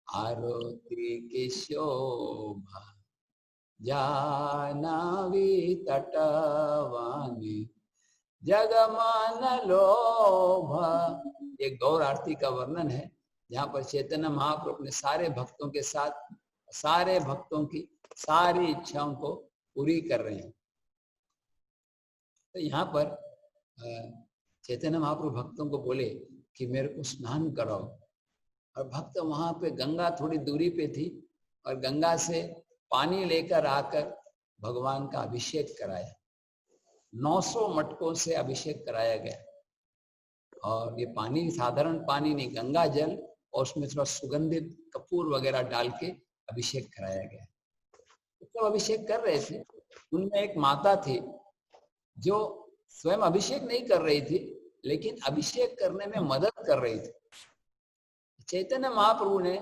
आरती की शोभा जानवी तटवानी जगमान लोभा। ये गौर आरती का वर्णन है जहाँ पर चैतन्य महाप्रभु अपने सारे भक्तों के साथ सारे भक्तों की सारी इच्छाओं को पूरी कर रहे हैं। तो यहाँ पर चैतन्य महाप्रभु भक्तों को बोले कि मेरे को स्नान कराओ। और भक्त वहां पे गंगा थोड़ी दूरी पे थी और गंगा से पानी लेकर आकर भगवान का अभिषेक कराया। 900 मटकों से अभिषेक कराया गया और ये पानी साधारण पानी नहीं, गंगा जल और उसमें थोड़ा सुगंधित कपूर वगैरह डाल के अभिषेक कराया गया। तो अभिषेक कर रहे थे, उनमें एक माता थी जो स्वयं अभिषेक नहीं कर रही थी लेकिन अभिषेक करने में मदद कर रही थी। चैतन्य महाप्रभु ने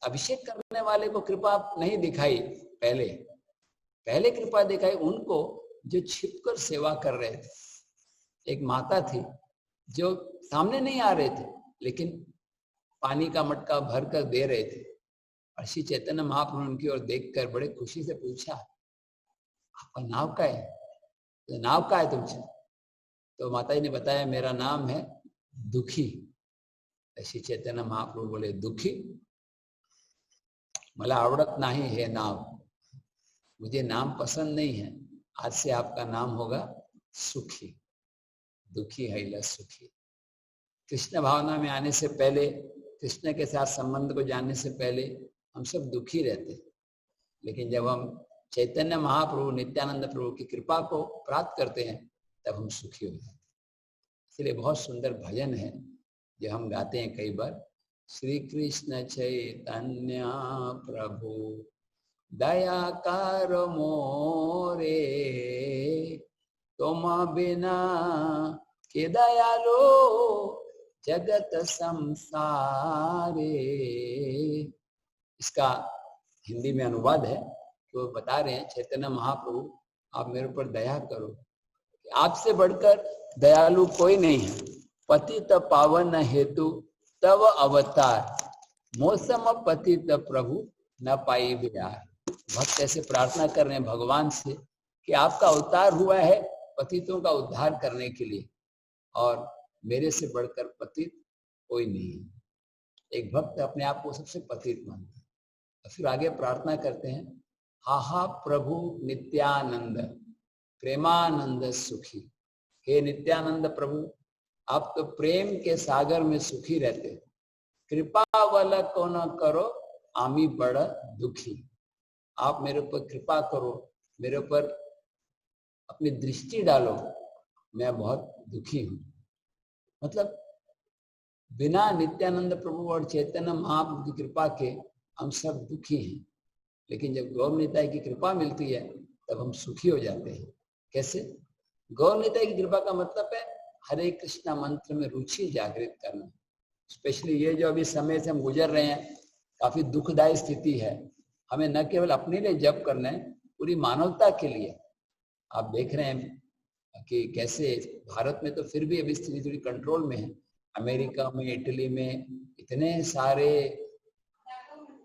अभिषेक करने वाले को कृपा नहीं दिखाई, पहले कृपा दिखाई उनको जो छिपकर सेवा कर रहे थे। एक माता थी जो सामने नहीं आ रहे थे लेकिन पानी का मटका भर कर दे रहे थे। और श्री चैतन्य महाप्रभु उनकी ओर देखकर बड़े खुशी से पूछा, आपका नाम क्या है? तो नाम क्या है तुमसे? तो माता जी ने बताया मेरा नाम है दुखी। श्री चैतन्य महाप्रभु बोले दुखी? मला आवडत नहीं है नाम, मुझे नाम पसंद नहीं है, आज से आपका नाम होगा सुखी। दुखी है ला सुखी। कृष्ण भावना में आने से पहले, कृष्ण के साथ संबंध को जानने से पहले हम सब दुखी रहते, लेकिन जब हम चैतन्य महाप्रभु नित्यानंद प्रभु की कृपा को प्राप्त करते हैं तब हम सुखी हो जाते हैं। इसलिए बहुत सुंदर भजन है जो हम गाते हैं कई बार, श्री कृष्ण चैतन्य प्रभु दया कर मोरे, तुम बिना के दयालो जगत संसारे। इसका हिंदी में अनुवाद है तो बता रहे हैं चैतन्य महाप्रभु आप मेरे ऊपर दया करो, आपसे बढ़कर दयालु कोई नहीं है। पतित पावन हेतु तव अवतार, मौसम पतित प्रभु न पाई बिहार। भक्त ऐसे प्रार्थना कर रहे हैं भगवान से कि आपका अवतार हुआ है पतितों का उद्धार करने के लिए, और मेरे से बढ़कर पतित कोई नहीं है। एक भक्त अपने आप को सबसे पतित मानता है। और फिर आगे प्रार्थना करते हैं, हा प्रभु नित्यानंद प्रेमानंद सुखी। हे नित्यानंद प्रभु, आप तो प्रेम के सागर में सुखी रहते, कृपा वाला को न करो आमी बड़ा दुखी। आप मेरे ऊपर कृपा करो, मेरे ऊपर अपनी दृष्टि डालो, मैं बहुत दुखी हूं। मतलब बिना नित्यानंद प्रभु और चैतन्य महाप्रभु की कृपा के हम सब दुखी हैं, लेकिन जब गौर निताई की कृपा मिलती है तब हम सुखी हो जाते हैं। कैसे? गौर निताई की कृपा का मतलब है हरे कृष्णा मंत्र में रुचि जागृत करना। स्पेशली ये जो अभी समय से हम गुजर रहे हैं, काफी दुखदायी स्थिति है। हमें न केवल अपने लिए जप करना है, पूरी मानवता के लिए। आप देख रहे हैं कि कैसे भारत में तो फिर भी अभी स्थिति थोड़ी कंट्रोल में है, अमेरिका में, इटली में इतने सारे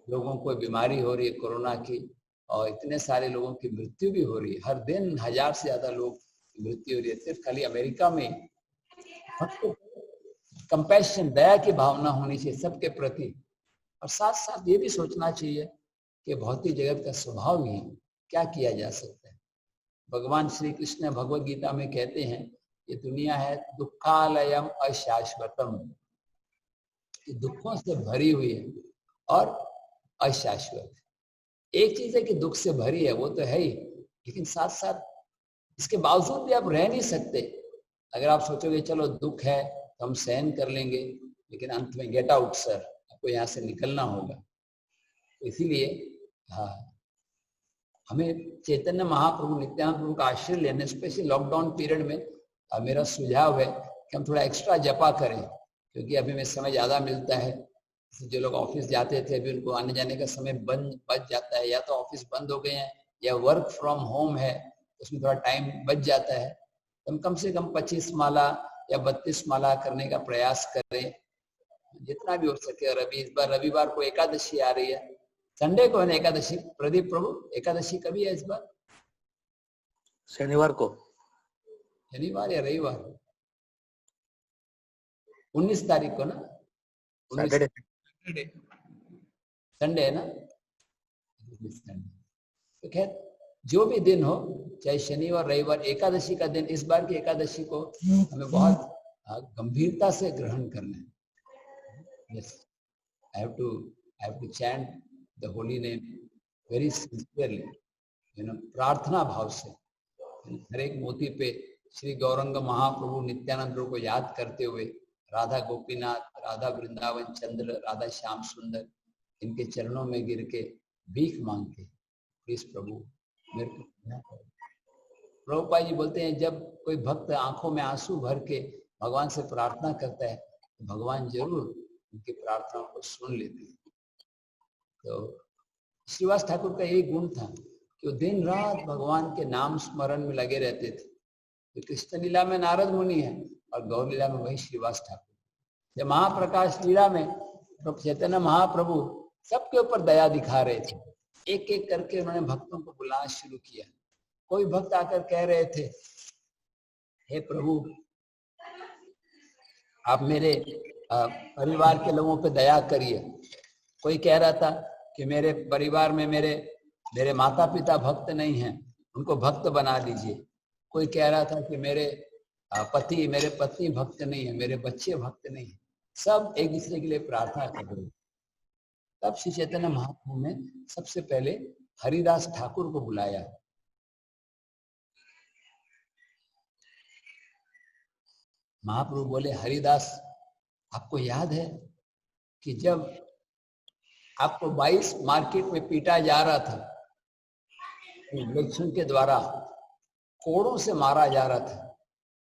लोगों को बीमारी हो रही है कोरोना की, और इतने सारे लोगों की मृत्यु भी हो रही है। हर दिन 1000 से ज्यादा लोग की मृत्यु हो रही है सिर्फ खाली अमेरिका में। कंपैशन, दया की भावना होनी चाहिए सबके प्रति, और साथ साथ ये भी सोचना चाहिए कि भौतिक जगत का स्वभाव ही है, क्या किया जा सकता है। भगवान श्री कृष्ण भगवद गीता में कहते हैं ये दुनिया है दुखालयम अशाश्वतम, ये दुखों से भरी हुई है और अशाश्वत। एक चीज है कि दुख से भरी है, वो तो है ही, लेकिन साथ साथ इसके बावजूद भी आप रह नहीं सकते। अगर आप सोचोगे चलो दुख है तो हम सहन कर लेंगे, लेकिन अंत में गेट आउट सर, आपको यहाँ से निकलना होगा। तो इसीलिए हमें चैतन्य महाप्रभु नित्यानंद प्रभु का आश्रय लेने, स्पेशली लॉकडाउन पीरियड में मेरा सुझाव है कि हम थोड़ा एक्स्ट्रा जपा करें, क्योंकि अभी में समय ज्यादा मिलता है। जो लोग ऑफिस जाते थे अभी उनको आने जाने का समय बच जाता है, या तो ऑफिस बंद हो गए हैं या वर्क फ्रॉम होम है, उसमें थोड़ा टाइम बच जाता है। तो हम कम से कम 25 माला या 32 माला करने का प्रयास करें, जितना भी हो सके। और अभी इस बार रविवार को एकादशी आ रही है, संडे को है ना एकादशी? प्रदीप प्रभु, एकादशी कभी है इस बार? शनिवार को। शनिवार या रविवार? 19 तारीख को ना? संडे है ना? तो खैर जो भी दिन हो, चाहे शनिवार रविवार, एकादशी का दिन, इस बार की एकादशी को हमें बहुत गंभीरता से ग्रहण करना है। Yes, I have to chant the holy name very sincerely, प्रार्थना भाव से। हर एक मोती पे श्री गौरंग महाप्रभु नित्यानंद प्रभु को याद करते हुए, राधा गोपीनाथ, राधा वृंदावन चंद्र, राधा श्याम सुंदर, इनके चरणों में गिर के भीख मांगते, प्लीज प्रभु मेरे को। प्रभुपाद जी बोलते हैं जब कोई भक्त आंखों में आंसू भर के भगवान से प्रार्थना करता है तो भगवान जरूर उनकी प्रार्थनाओं को सुन लेते हैं। तो श्रीवास ठाकुर का यही गुण था कि वो दिन रात भगवान के नाम स्मरण में लगे रहते थे। तो कृष्ण लीला में नारद मुनि है और गौर लीला में वही श्रीवास ठाकुर। जब महाप्रकाश लीला में चैतन्य महाप्रभु सबके ऊपर दया दिखा रहे थे, एक एक करके उन्होंने भक्तों को बुलाना शुरू किया। कोई भक्त आकर कह रहे थे, हे प्रभु आप मेरे परिवार के लोगों पे दया करिए। कोई कह रहा था कि मेरे परिवार में मेरे माता पिता भक्त नहीं हैं, उनको भक्त बना दीजिए। कोई कह रहा था कि मेरे पत्नी भक्त नहीं है, मेरे बच्चे भक्त नहीं है। सब एक दूसरे के लिए प्रार्थना कर रहे। तब श्री चैतन्य महाप्रभु ने सबसे पहले हरिदास ठाकुर को बुलाया। महाप्रभु बोले, हरिदास आपको याद है कि जब आपको 22 मार्केट में पीटा जा रहा था, इलेक्शन के द्वारा कोड़ों से मारा जा रहा था,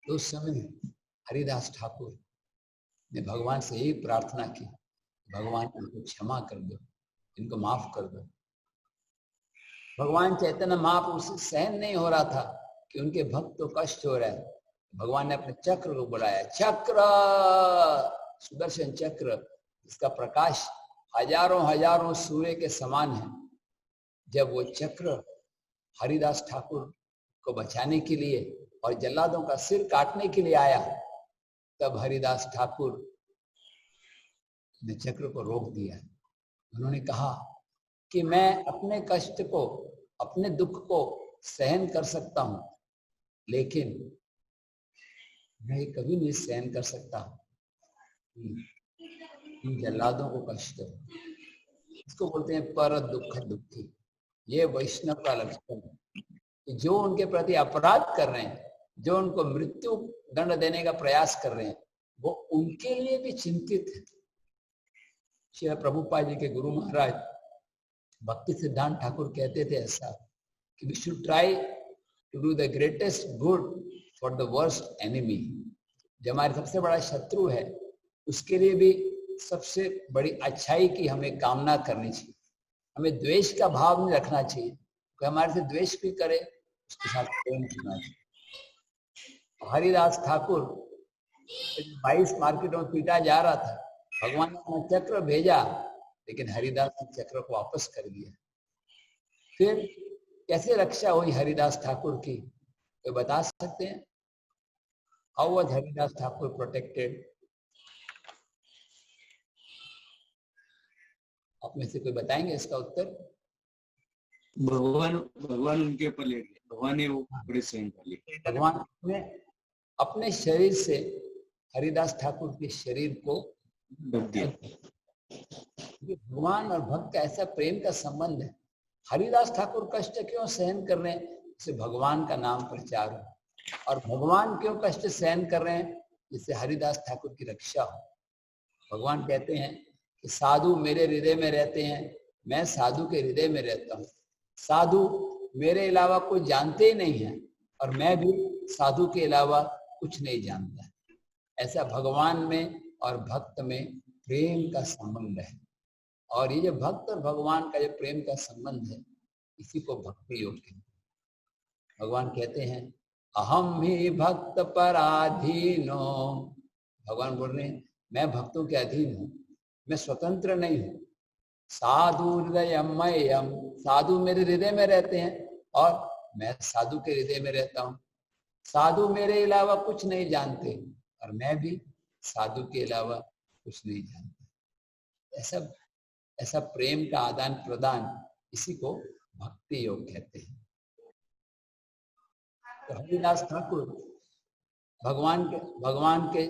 तो उस समय हरिदास ठाकुर ने भगवान से यही प्रार्थना की, भगवान इनको क्षमा कर दो, इनको माफ कर दो। भगवान चैतन्य महाप्रभु से सहन नहीं हो रहा था कि उनके भक्त को कष्ट हो रहा है। भगवान ने अपने चक्र को बुलाया, चक्र, सुदर्शन चक्र, इसका प्रकाश हजारों सूर्य के समान है। जब वो चक्र हरिदास ठाकुर को बचाने के लिए और जल्लादों का सिर काटने के लिए आया, तब हरिदास ठाकुर ने चक्र को रोक दिया। उन्होंने कहा कि मैं अपने कष्ट को, अपने दुख को सहन कर सकता हूं, लेकिन मैं कभी नहीं सहन कर सकता इन जल्लादों को कष्ट। इसको बोलते हैं पर दुख दुखी। ये वैष्णव का लक्षण है कि जो उनके प्रति अपराध कर रहे हैं, जो उनको मृत्यु दंड देने का प्रयास कर रहे हैं, वो उनके लिए भी चिंतित है। श्री प्रभुपाद जी के गुरु महाराज भक्ति सिद्धांत ठाकुर कहते थे ऐसा कि we should try to do the greatest good for the worst enemy. जो हमारे सबसे बड़ा शत्रु है, उसके लिए भी सबसे बड़ी अच्छाई की हमें कामना करनी चाहिए। हमें द्वेष का भाव नहीं रखना चाहिए। कोई हमारे से द्वेष भी करे, उसके साथ प्रेम करना चाहिए। हरिदास ठाकुर 22 मार्केटों में पीटा जा रहा था, भगवान ने अपना चक्र भेजा, लेकिन हरिदास ने चक्र को वापस कर दिया। फिर कैसे रक्षा हुई हरिदास ठाकुर की, तो बता सकते हैं? How was Haridas Thakur protected? आप में से कोई बताएंगे इसका उत्तर? भगवान उनके ऊपर लेट गए, भगवान ने वो बड़े सहन कर लिए। भगवान ने अपने शरीर से हरिदास ठाकुर के शरीर को ढक दिया। भगवान और भक्त का ऐसा प्रेम का संबंध है। हरिदास ठाकुर कष्ट क्यों सहन कर रहे हैं? जिससे भगवान का नाम प्रचार हो। और भगवान क्यों कष्ट सहन कर रहे हैं? जिससे हरिदास ठाकुर की रक्षा हो। भगवान कहते हैं कि साधु मेरे हृदय में रहते हैं, मैं साधु के हृदय में रहता हूँ। साधु मेरे अलावा कोई जानते ही नहीं है, और मैं भी साधु के अलावा कुछ नहीं जानता। ऐसा भगवान में और भक्त में प्रेम का संबंध है। और ये जो भक्त और भगवान का जो प्रेम का संबंध है, इसी को भक्ति योग कहते हैं। भगवान कहते हैं अहम ही भक्त पराधीनो। भगवान बोल रहे हैं मैं भक्तों के अधीन हूँ, मैं स्वतंत्र नहीं हूँ। साधु हृदयमय्यम, साधु मेरे हृदय में रहते हैं और मैं साधु के हृदय में रहता हूँ। साधु मेरे अलावा कुछ नहीं जानते और मैं भी साधु के अलावा कुछ नहीं जानता। ऐसा प्रेम का आदान प्रदान, इसी को भक्ति योग कहते हैं। तो हरिदास ठाकुर भगवान के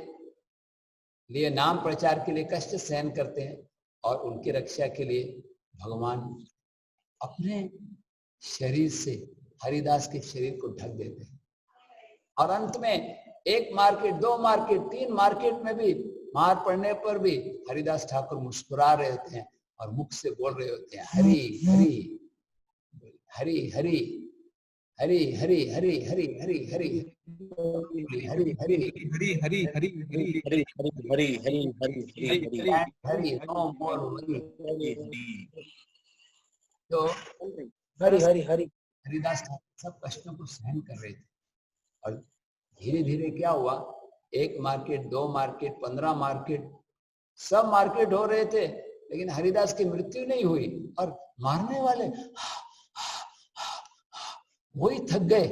लिए नाम प्रचार के लिए कष्ट सहन करते हैं, और उनकी रक्षा के लिए भगवान अपने शरीर से हरिदास के शरीर को ढक देते हैं। और अंत में 1 मार्केट, 2 मार्केट, 3 मार्केट में भी मार पड़ने पर भी हरिदास ठाकुर मुस्कुरा रहे होते हैं और मुख से बोल रहे होते हैं हरि हरि हरि हरि हरि हरि हरि हरि हरि हरि हरि हरि हरि हरी हरी हरी हरी हरी हरी हरी हरी हरी हरि नो मोर तो हरी हरी हरी। हरिदास ठाकुर सब कष्टों को सहन कर रहे थे। और धीरे धीरे क्या हुआ, 1 मार्केट, 2 मार्केट, 15 मार्केट, सब मार्केट हो रहे थे, लेकिन हरिदास की मृत्यु नहीं हुई। और मारने वाले वही थक गए।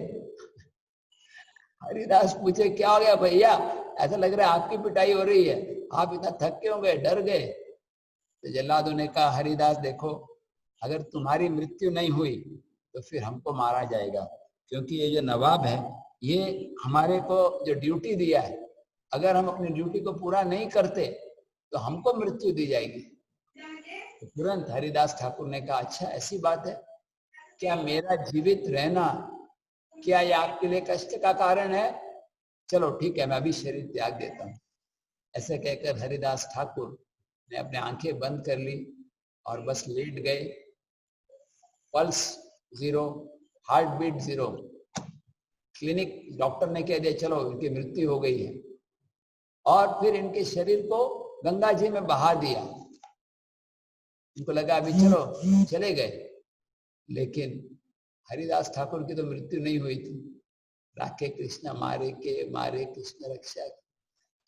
हरिदास पूछे क्या हो गया भैया, ऐसा लग रहा है आपकी पिटाई हो रही है, आप इतना थक क्यों गए, डर गए? तो जल्लादों ने कहा हरिदास देखो, अगर तुम्हारी मृत्यु नहीं हुई तो फिर हमको मारा जाएगा, क्योंकि ये जो नवाब है ये हमारे को जो ड्यूटी दिया है, अगर हम अपनी ड्यूटी को पूरा नहीं करते तो हमको मृत्यु दी जाएगी। तो तुरंत हरिदास ठाकुर ने कहा अच्छा ऐसी बात है क्या, मेरा जीवित रहना क्या ये आपके लिए कष्ट का कारण है? चलो ठीक है, मैं अभी शरीर त्याग देता हूँ। ऐसे कहकर हरिदास ठाकुर ने अपने आंखें बंद कर ली और बस लेट गए। Pulse 0, heartbeat 0। Clinic doctor ने कह दिया चलो इनकी मृत्यु हो गई है, और फिर इनके शरीर को गंगा जी में बहा दिया। इनको लगा अभी चलो, चले गए। लेकिन हरिदास ठाकुर की तो मृत्यु नहीं हुई थी। राखे कृष्ण मारे के मारे कृष्ण रक्षा,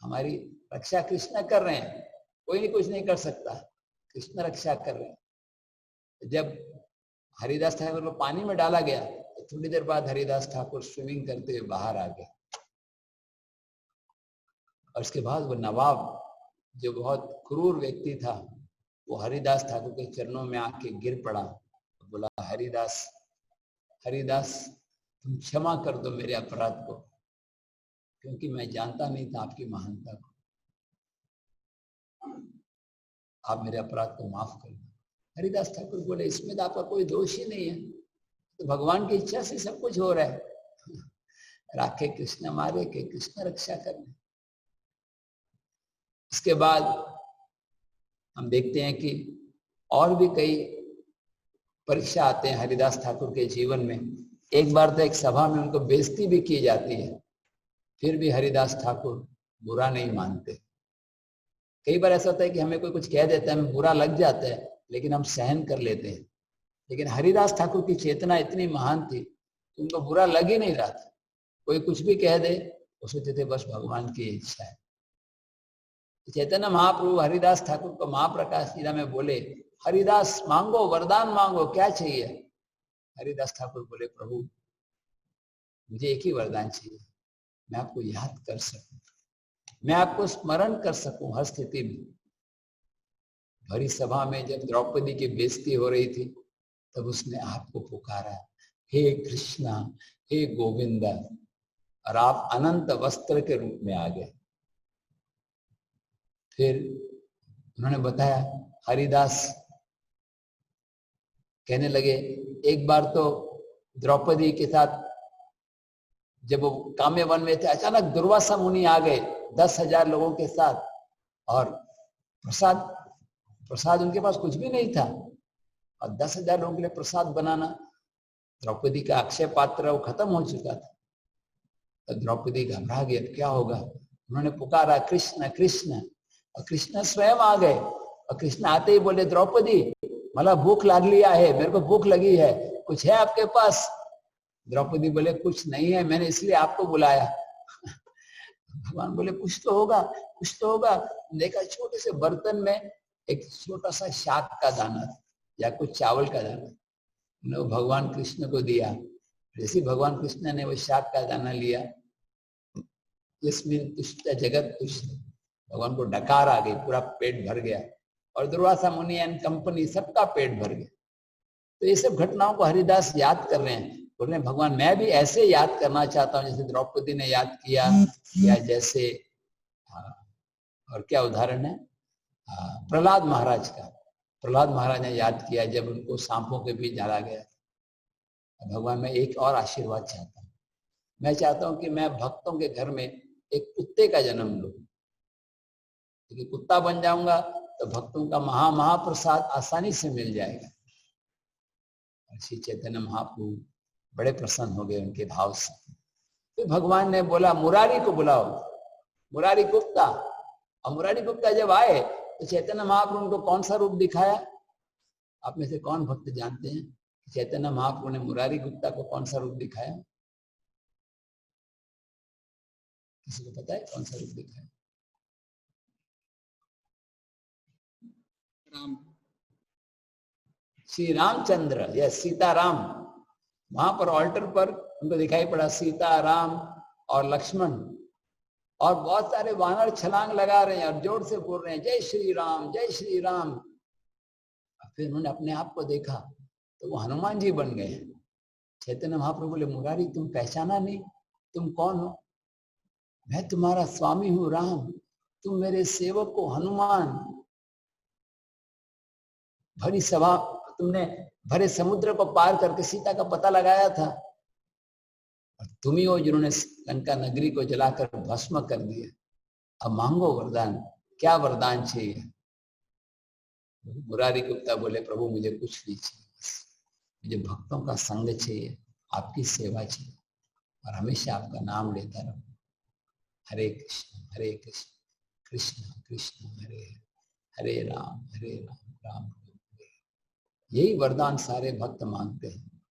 हमारी रक्षा कृष्ण कर रहे हैं, कोई नहीं कुछ नहीं कर सकता, कृष्ण रक्षा कर रहे हैं। जब हरिदास ठाकुर को पानी में डाला गया तो थोड़ी देर बाद हरिदास ठाकुर स्विमिंग करते हुए बाहर आ गए। और उसके बाद वो नवाब जो बहुत क्रूर व्यक्ति था, वो हरिदास ठाकुर के चरणों में आके गिर पड़ा, बोला हरिदास हरिदास तुम क्षमा कर दो मेरे अपराध को, क्योंकि मैं जानता नहीं था आपकी महानता को, आप मेरे अपराध को माफ कर दो। हरिदास ठाकुर बोले इसमें तो आपका कोई दोष ही नहीं है, तो भगवान की इच्छा से सब कुछ हो रहा है। राखे कृष्ण मारे के कृष्ण रक्षा करने। इसके बाद हम देखते हैं कि और भी कई परीक्षा आते हैं हरिदास ठाकुर के जीवन में। एक बार तो एक सभा में उनको बेइज्जती भी की जाती है, फिर भी हरिदास ठाकुर बुरा नहीं मानते। कई बार ऐसा होता है कि हमें कोई कुछ कह देता है, हमें बुरा लग जाता है, लेकिन हम सहन कर लेते हैं। लेकिन हरिदास ठाकुर की चेतना इतनी महान थी कि उनको बुरा लग ही नहीं रहा था। कोई कुछ भी कह दे, वो सोचते थे बस भगवान की इच्छा है। चैतन्य महाप्रभु हरिदास ठाकुर को महाप्रकाश लीला में बोले, हरिदास मांगो, वरदान मांगो, क्या चाहिए? हरिदास ठाकुर बोले, प्रभु मुझे एक ही वरदान चाहिए, मैं आपको याद कर सकूं, मैं आपको स्मरण कर सकूं हर स्थिति में। भरी सभा में जब द्रौपदी की बेइज्जती हो रही थी, तब उसने आपको पुकारा, हे कृष्णा, हे गोविंदा, और आप अनंत वस्त्र के रूप में आ गए। फिर उन्होंने बताया, हरिदास कहने लगे, एक बार तो द्रौपदी के साथ जब वो काम्य वन में थे, अचानक दुर्वासा मुनि आ गए 10,000 लोगों के साथ, और प्रसाद उनके पास कुछ भी नहीं था, और 10,000 लोगों के लिए प्रसाद बनाना, द्रौपदी का अक्षय पात्र वो खत्म हो चुका था। तो द्रौपदी घबरा गई, अब क्या होगा? उन्होंने पुकारा कृष्ण कृष्ण, और कृष्ण स्वयं आ गए। और कृष्ण आते ही बोले, द्रौपदी मला भूख लागली है, मेरे को भूख लगी है, कुछ है आपके पास? द्रौपदी बोले, कुछ नहीं है, मैंने इसलिए आपको बुलाया। भगवान बोले, कुछ तो होगा, कुछ तो होगा। देखा छोटे से बर्तन में एक छोटा सा शाक का दाना था, या कुछ चावल का दाना, उन्होंने वो भगवान कृष्ण को दिया। जैसे भगवान कृष्ण ने वो शाक का दाना लिया, जिसमें तुष्ट जगत तुष्ट, भगवान को डकार आ गई, पूरा पेट भर गया, और दुर्वासा मुनि एंड कंपनी सबका पेट भर गया। तो ये सब घटनाओं को हरिदास याद कर रहे हैं, बोल रहे हैं भगवान मैं भी ऐसे याद करना चाहता हूँ जैसे द्रौपदी ने याद किया, या जैसे और क्या उदाहरण है, प्रहलाद महाराज का। प्रहलाद महाराज ने याद किया जब उनको सांपों के बीच डाला गया। भगवान मैं एक और आशीर्वाद चाहता हूँ, मैं चाहता हूँ कि मैं भक्तों के घर में एक कुत्ते का जन्म लूं, क्योंकि कुत्ता बन जाऊंगा तो भक्तों का महाप्रसाद आसानी से मिल जाएगा। श्री चैतन्य महाप्रभु बड़े प्रसन्न हो गए उनके भाव से। तो भगवान ने बोला, मुरारी को बुलाओ, मुरारी गुप्ता। और मुरारी गुप्ता जब आए तो चैतन्य महाप्रभु उनको कौन सा रूप दिखाया? आप में से कौन भक्त जानते हैं चैतन्य महाप्रभु ने मुरारी गुप्ता को कौन सा रूप दिखाया? किसी को पता है कौन सा रूप दिखाया? श्री रामचंद्र या सीताराम। वहां पर ऑल्टर पर उनको दिखाई पड़ा सीताराम और लक्ष्मण, और बहुत सारे वानर छलांग लगा रहे हैं और जोर से बोल रहे हैं जय श्री राम, जय श्री राम। फिर उन्होंने अपने आप को देखा तो वो हनुमान जी बन गए। चैतन्य महाप्रभु बोले, मुरारी तुम पहचाना नहीं, तुम कौन हो? मैं तुम्हारा स्वामी हूं राम, तुम मेरे सेवक हो हनुमान। भरी सभा, तुमने भरे समुद्र को पार करके सीता का पता लगाया था, और तुम ही हो जिन्होंने लंका नगरी को जलाकर भस्म कर दिया। अब मांगो वरदान, क्या वरदान चाहिए? मुरारी गुप्ता बोले, प्रभु मुझे कुछ नहीं चाहिए, मुझे भक्तों का संग चाहिए, आपकी सेवा चाहिए, और हमेशा आपका नाम लेता रहूं। हरे कृष्ण कृष्ण कृष्ण हरे हरे राम राम राम। यही वरदान सारे भक्त मांगते हैं।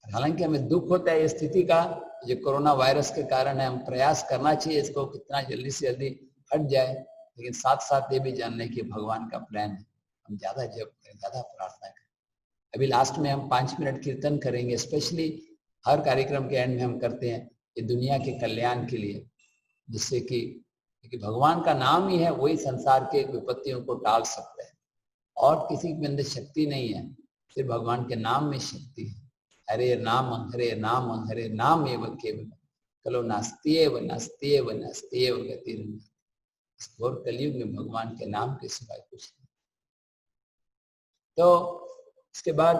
हालांकि हमें दुख होता है इस स्थिति का, जो कोरोना वायरस के कारण है। हम प्रयास करना चाहिए इसको कितना जल्दी से जल्दी हट जाए, लेकिन साथ साथ ये भी जानने की भगवान का प्लान है। हम ज्यादा जप करें, ज्यादा प्रार्थना करें। अभी लास्ट में हम 5 मिनट कीर्तन करेंगे, स्पेशली हर कार्यक्रम के एंड में हम करते हैं ये दुनिया के कल्याण के लिए, जिससे कि भगवान का नाम ही है वही संसार के विपत्तियों को टाल सकता है, और किसी के अंदर शक्ति नहीं है, सिर्फ भगवान के नाम में शक्ति है। हरे नाम हरे नाम एव केवल कलो नास्त्येव नास्त्येव नास्त्येव गतिर्नास्ति। इस घोर कलयुग में भगवान के नाम के सिवाय कुछ नहीं। तो इसके बाद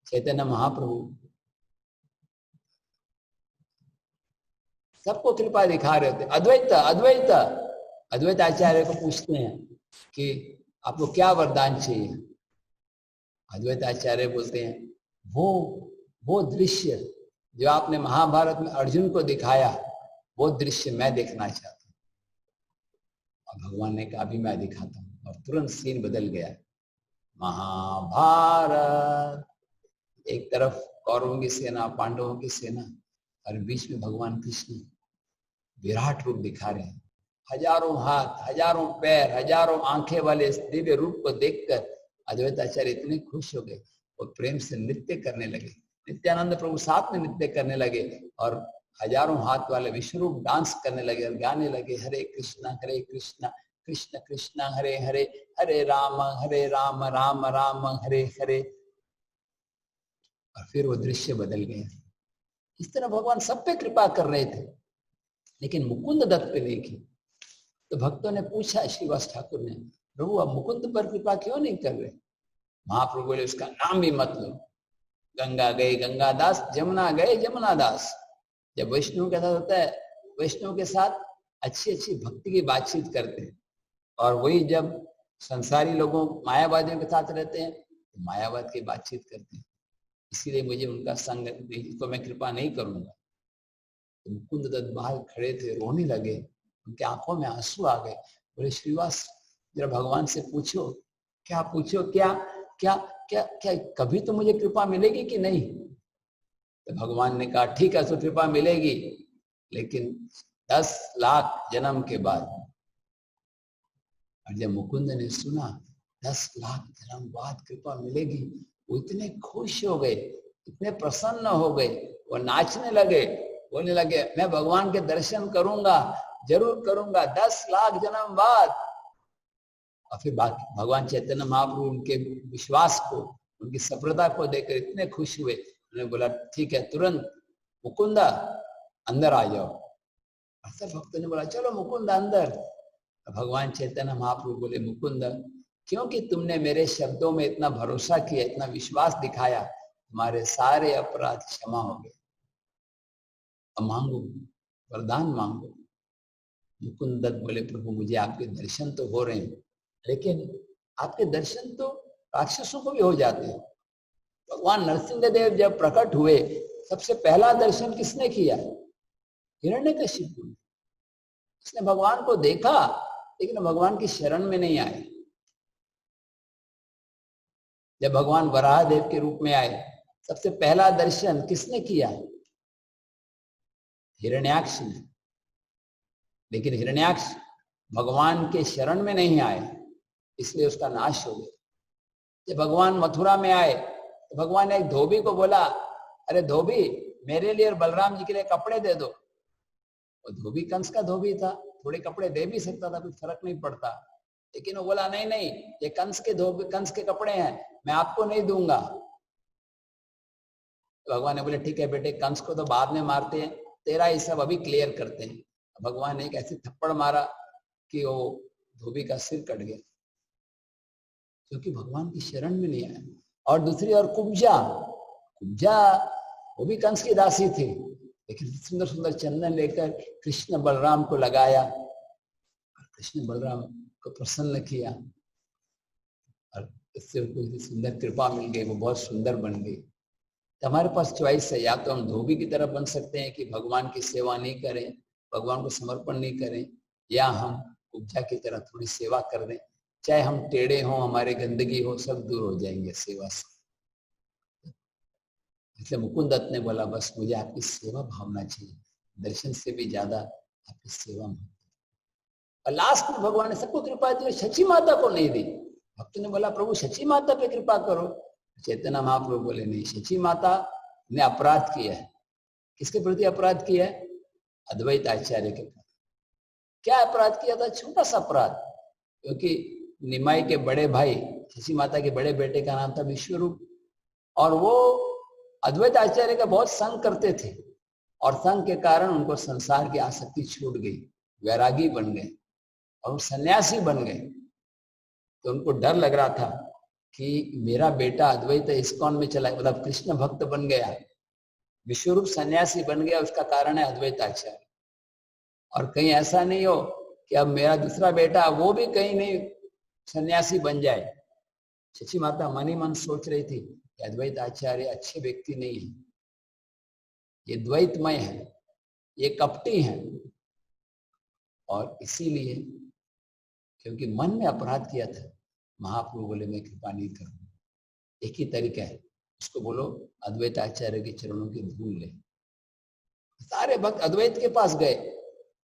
चैतन्य महाप्रभु सबको कृपा दिखा रहे थे। अद्वैत आचार्य को पूछते हैं कि आपको क्या वरदान चाहिए। अद्वैत आचार्य बोलते हैं वो दृश्य जो आपने महाभारत में अर्जुन को दिखाया, वो दृश्य मैं देखना चाहता हूँ। और भगवान ने कहा अभी मैं दिखाता हूँ, और तुरंत सीन बदल गया। महाभारत, एक तरफ कौरवों की सेना, पांडवों की सेना, और बीच में भगवान कृष्ण विराट रूप दिखा रहे हैं। हजारों हाथ, हजारों पैर, हजारों आंखें वाले इस दिव्य रूप को देखकर अद्वैताचार्य इतने खुश हो गए और प्रेम से नृत्य करने लगे। नित्यानंद प्रभु साथ में नृत्य करने लगे और हजारों हाथ वाले विश्वरूप डांस करने लगे और गाने लगे, हरे कृष्णा कृष्ण कृष्ण हरे हरे, हरे राम राम राम हरे हरे। और फिर वो दृश्य बदल गया। इस तरह भगवान सब पे कृपा कर रहे थे, लेकिन मुकुंद दत्त पे नहीं की। तो भक्तों ने पूछा श्रीवास ठाकुर ने, प्रभु आप मुकुंद पर कृपा क्यों नहीं कर रहे? महाप्रभु बोले उसका नाम भी मत लो। गंगा गए गंगादास, जमुना गए जमुनादास। जब वैष्णव के साथ होता है, वैष्णव के साथ अच्छी अच्छी भक्ति की बातचीत करते हैं, और वही जब संसारी लोगों मायावादियों के साथ रहते हैं तो मायावाद की बातचीत करते हैं। इसीलिए मुझे उनका संग तो मैं कृपा नहीं करूंगा। तो मुकुंद दत्त बाहर खड़े थे, रोने लगे, उनके आंखों में आंसू आ गए। बोले श्रीवास जरा भगवान से पूछो, क्या पूछो, क्या क्या क्या क्या कभी तो मुझे कृपा मिलेगी कि नहीं? तो भगवान ने कहा ठीक है, तो कृपा मिलेगी, लेकिन 10 लाख जन्म के बाद। और जब मुकुंद ने सुना 10 लाख जन्म बाद कृपा मिलेगी, वो इतने खुश हो गए, इतने प्रसन्न हो गए, वो नाचने लगे, बोलने लगे मैं भगवान के दर्शन करूंगा, जरूर करूंगा 10 लाख जन्म बाद। और फिर भगवान चैतन्य महाप्रभु उनके विश्वास को, उनकी सफलता को देखकर इतने खुश हुए। उन्होंने बोला ठीक है, तुरंत मुकुंदा अंदर आ जाओ। और सब भक्तों ने बोला चलो मुकुंद अंदर। भगवान चैतन्य महाप्रभु बोले मुकुंद, क्योंकि तुमने मेरे शब्दों में इतना भरोसा किया, इतना विश्वास दिखाया, तुम्हारे सारे अपराध क्षमा हो गए। अब मांगो, वरदान मांगो। मुकुंद दत्त बोले प्रभु मुझे आपके दर्शन तो हो रहे हैं, लेकिन आपके दर्शन तो राक्षसों को भी हो जाते हैं। भगवान नरसिंह देव जब प्रकट हुए, सबसे पहला दर्शन किसने किया? हिरण्यकशिपु ने। उसने भगवान को देखा, लेकिन भगवान की शरण में नहीं आए। जब भगवान वराह देव के रूप में आए, सबसे पहला दर्शन किसने किया? हिरण्याक्ष ने। लेकिन हिरण्याक्ष भगवान के शरण में नहीं आए, इसलिए उसका नाश हो गया। जब भगवान मथुरा में आए तो भगवान ने एक धोबी को बोला, अरे धोबी मेरे लिए और बलराम जी के लिए कपड़े दे दो। और धोबी कंस का धोबी था, थोड़े कपड़े दे भी सकता था, कुछ फर्क नहीं पड़ता। लेकिन वो बोला नहीं नहीं, ये कंस के कपड़े हैं, मैं आपको नहीं दूंगा। तो भगवान ने बोले ठीक है बेटे, कंस को तो बाद में मारते हैं, तेरा ये सब अभी क्लियर करते हैं। भगवान ने एक ऐसे थप्पड़ मारा कि वो धोबी का सिर कट गया, क्योंकि भगवान की शरण में नहीं आया। और दूसरी ओर कुब्जा वो भी कंस की दासी थी, लेकिन सुंदर सुंदर चंदन लेकर कृष्ण बलराम को लगाया, और कृष्ण बलराम को प्रसन्न किया, और इससे उनको सुंदर कृपा मिल गई, वो बहुत सुंदर बन गई। तो हमारे पास चॉइस है, या तो हम धोबी की तरह बन सकते हैं कि भगवान की सेवा नहीं करें, भगवान को समर्पण नहीं करें, या हम कुब्जा की तरह थोड़ी सेवा कर दें। चाहे हम टेढ़े हों, हमारे गंदगी हो, सब दूर हो जाएंगे सेवा से। इसलिए मुकुंद दत्त ने बोला बस मुझे आपकी सेवा भावना चाहिए, दर्शन से भी ज्यादा आपकी सेवा में। और लास्ट में भगवान ने सबको कृपा दी, शची माता को नहीं दी। भक्त ने बोला प्रभु शची माता पे कृपा करो। चैतन्य महाप्रभु बोले नहीं, शची माता ने अपराध किया है। किसके प्रति अपराध किया है? अद्वैत आचार्य के प्रति। क्या अपराध किया था? छोटा सा अपराध, क्योंकि निमाई के बड़े भाई शशि माता के बड़े बेटे का नाम था विश्वरूप, और वो अद्वैत आचार्य का बहुत संग करते थे, और संग के कारण उनको संसार की आसक्ति छूट गई, वैरागी बन गए और वो सन्यासी बन गए। तो उनको डर लग रहा था कि मेरा बेटा अद्वैत इस्कॉन में चला, मतलब कृष्ण भक्त बन गया, विश्वरूप सन्यासी बन गया, उसका कारण है अद्वैत आचार्य। और कहीं ऐसा नहीं हो कि अब मेरा दूसरा बेटा वो भी कहीं नहीं सन्यासी बन जाए। शची माता मन ही मन सोच रही थी कि अद्वैत आचार्य अच्छे व्यक्ति नहीं है, ये द्वैतमय है, ये कपटी है, और इसीलिए क्योंकि मन में अपराध किया था, महाप्रभु बोले मैं कृपा नहीं करूंगा। एक ही तरीका है, उसको बोलो अद्वैत आचार्य के चरणों की धूल ले। सारे भक्त अद्वैत के पास गए,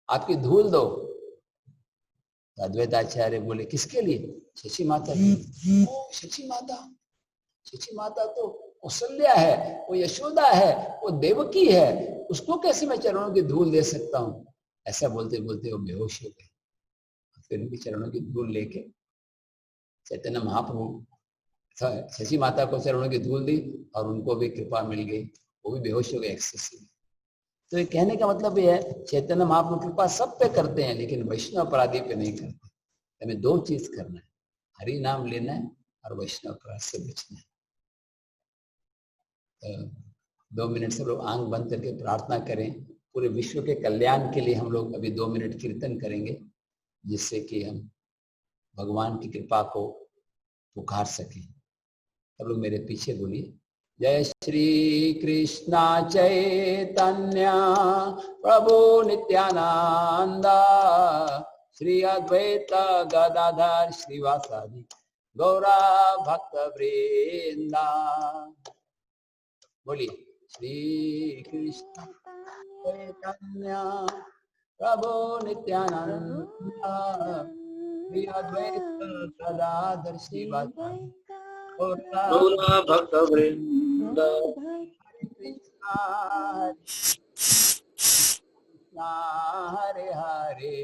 आपकी धूल दो। तो अद्वैत आचार्य बोले किसके लिए? शची माता। शची माता, शची माता तो कौशल्या है, वो यशोदा है, वो देवकी है, उसको कैसे मैं चरणों की धूल दे सकता हूँ? ऐसा बोलते बोलते वो बेहोश हो गए। फिर उनके चरणों की धूल लेके चैतन्य महाप्रभु शची माता को चरणों की धूल दी और उनको भी कृपा मिल गई, वो भी बेहोश हो गए एक्सेसिव। तो ये कहने का मतलब ये है, चैतन्य महाप्रभु कृपा सब पे करते हैं, लेकिन वैष्णव अपराधी पे नहीं करते। हमें दो चीज करना है, हरि नाम लेना है और वैष्णव अपराध से बचना है। तो 2 मिनट से लोग आंख बंद करके प्रार्थना करें। पूरे विश्व के कल्याण के लिए हम लोग अभी 2 मिनट कीर्तन करेंगे, जिससे कि हम भगवान की कृपा को पुकार सकें। सब लोग मेरे पीछे बोलिए, जय श्री कृष्णा चैतन्य प्रभु नित्यानंद श्री अद्वैत गदाधर श्रीवासादि गौरा भक्त वृंदा। बोलिए, श्री कृष्ण चैतन्य प्रभु नित्यानंद श्री अद्वैत गदाधर श्रीवासादि गौरा भक्त वृंद। हरे हरे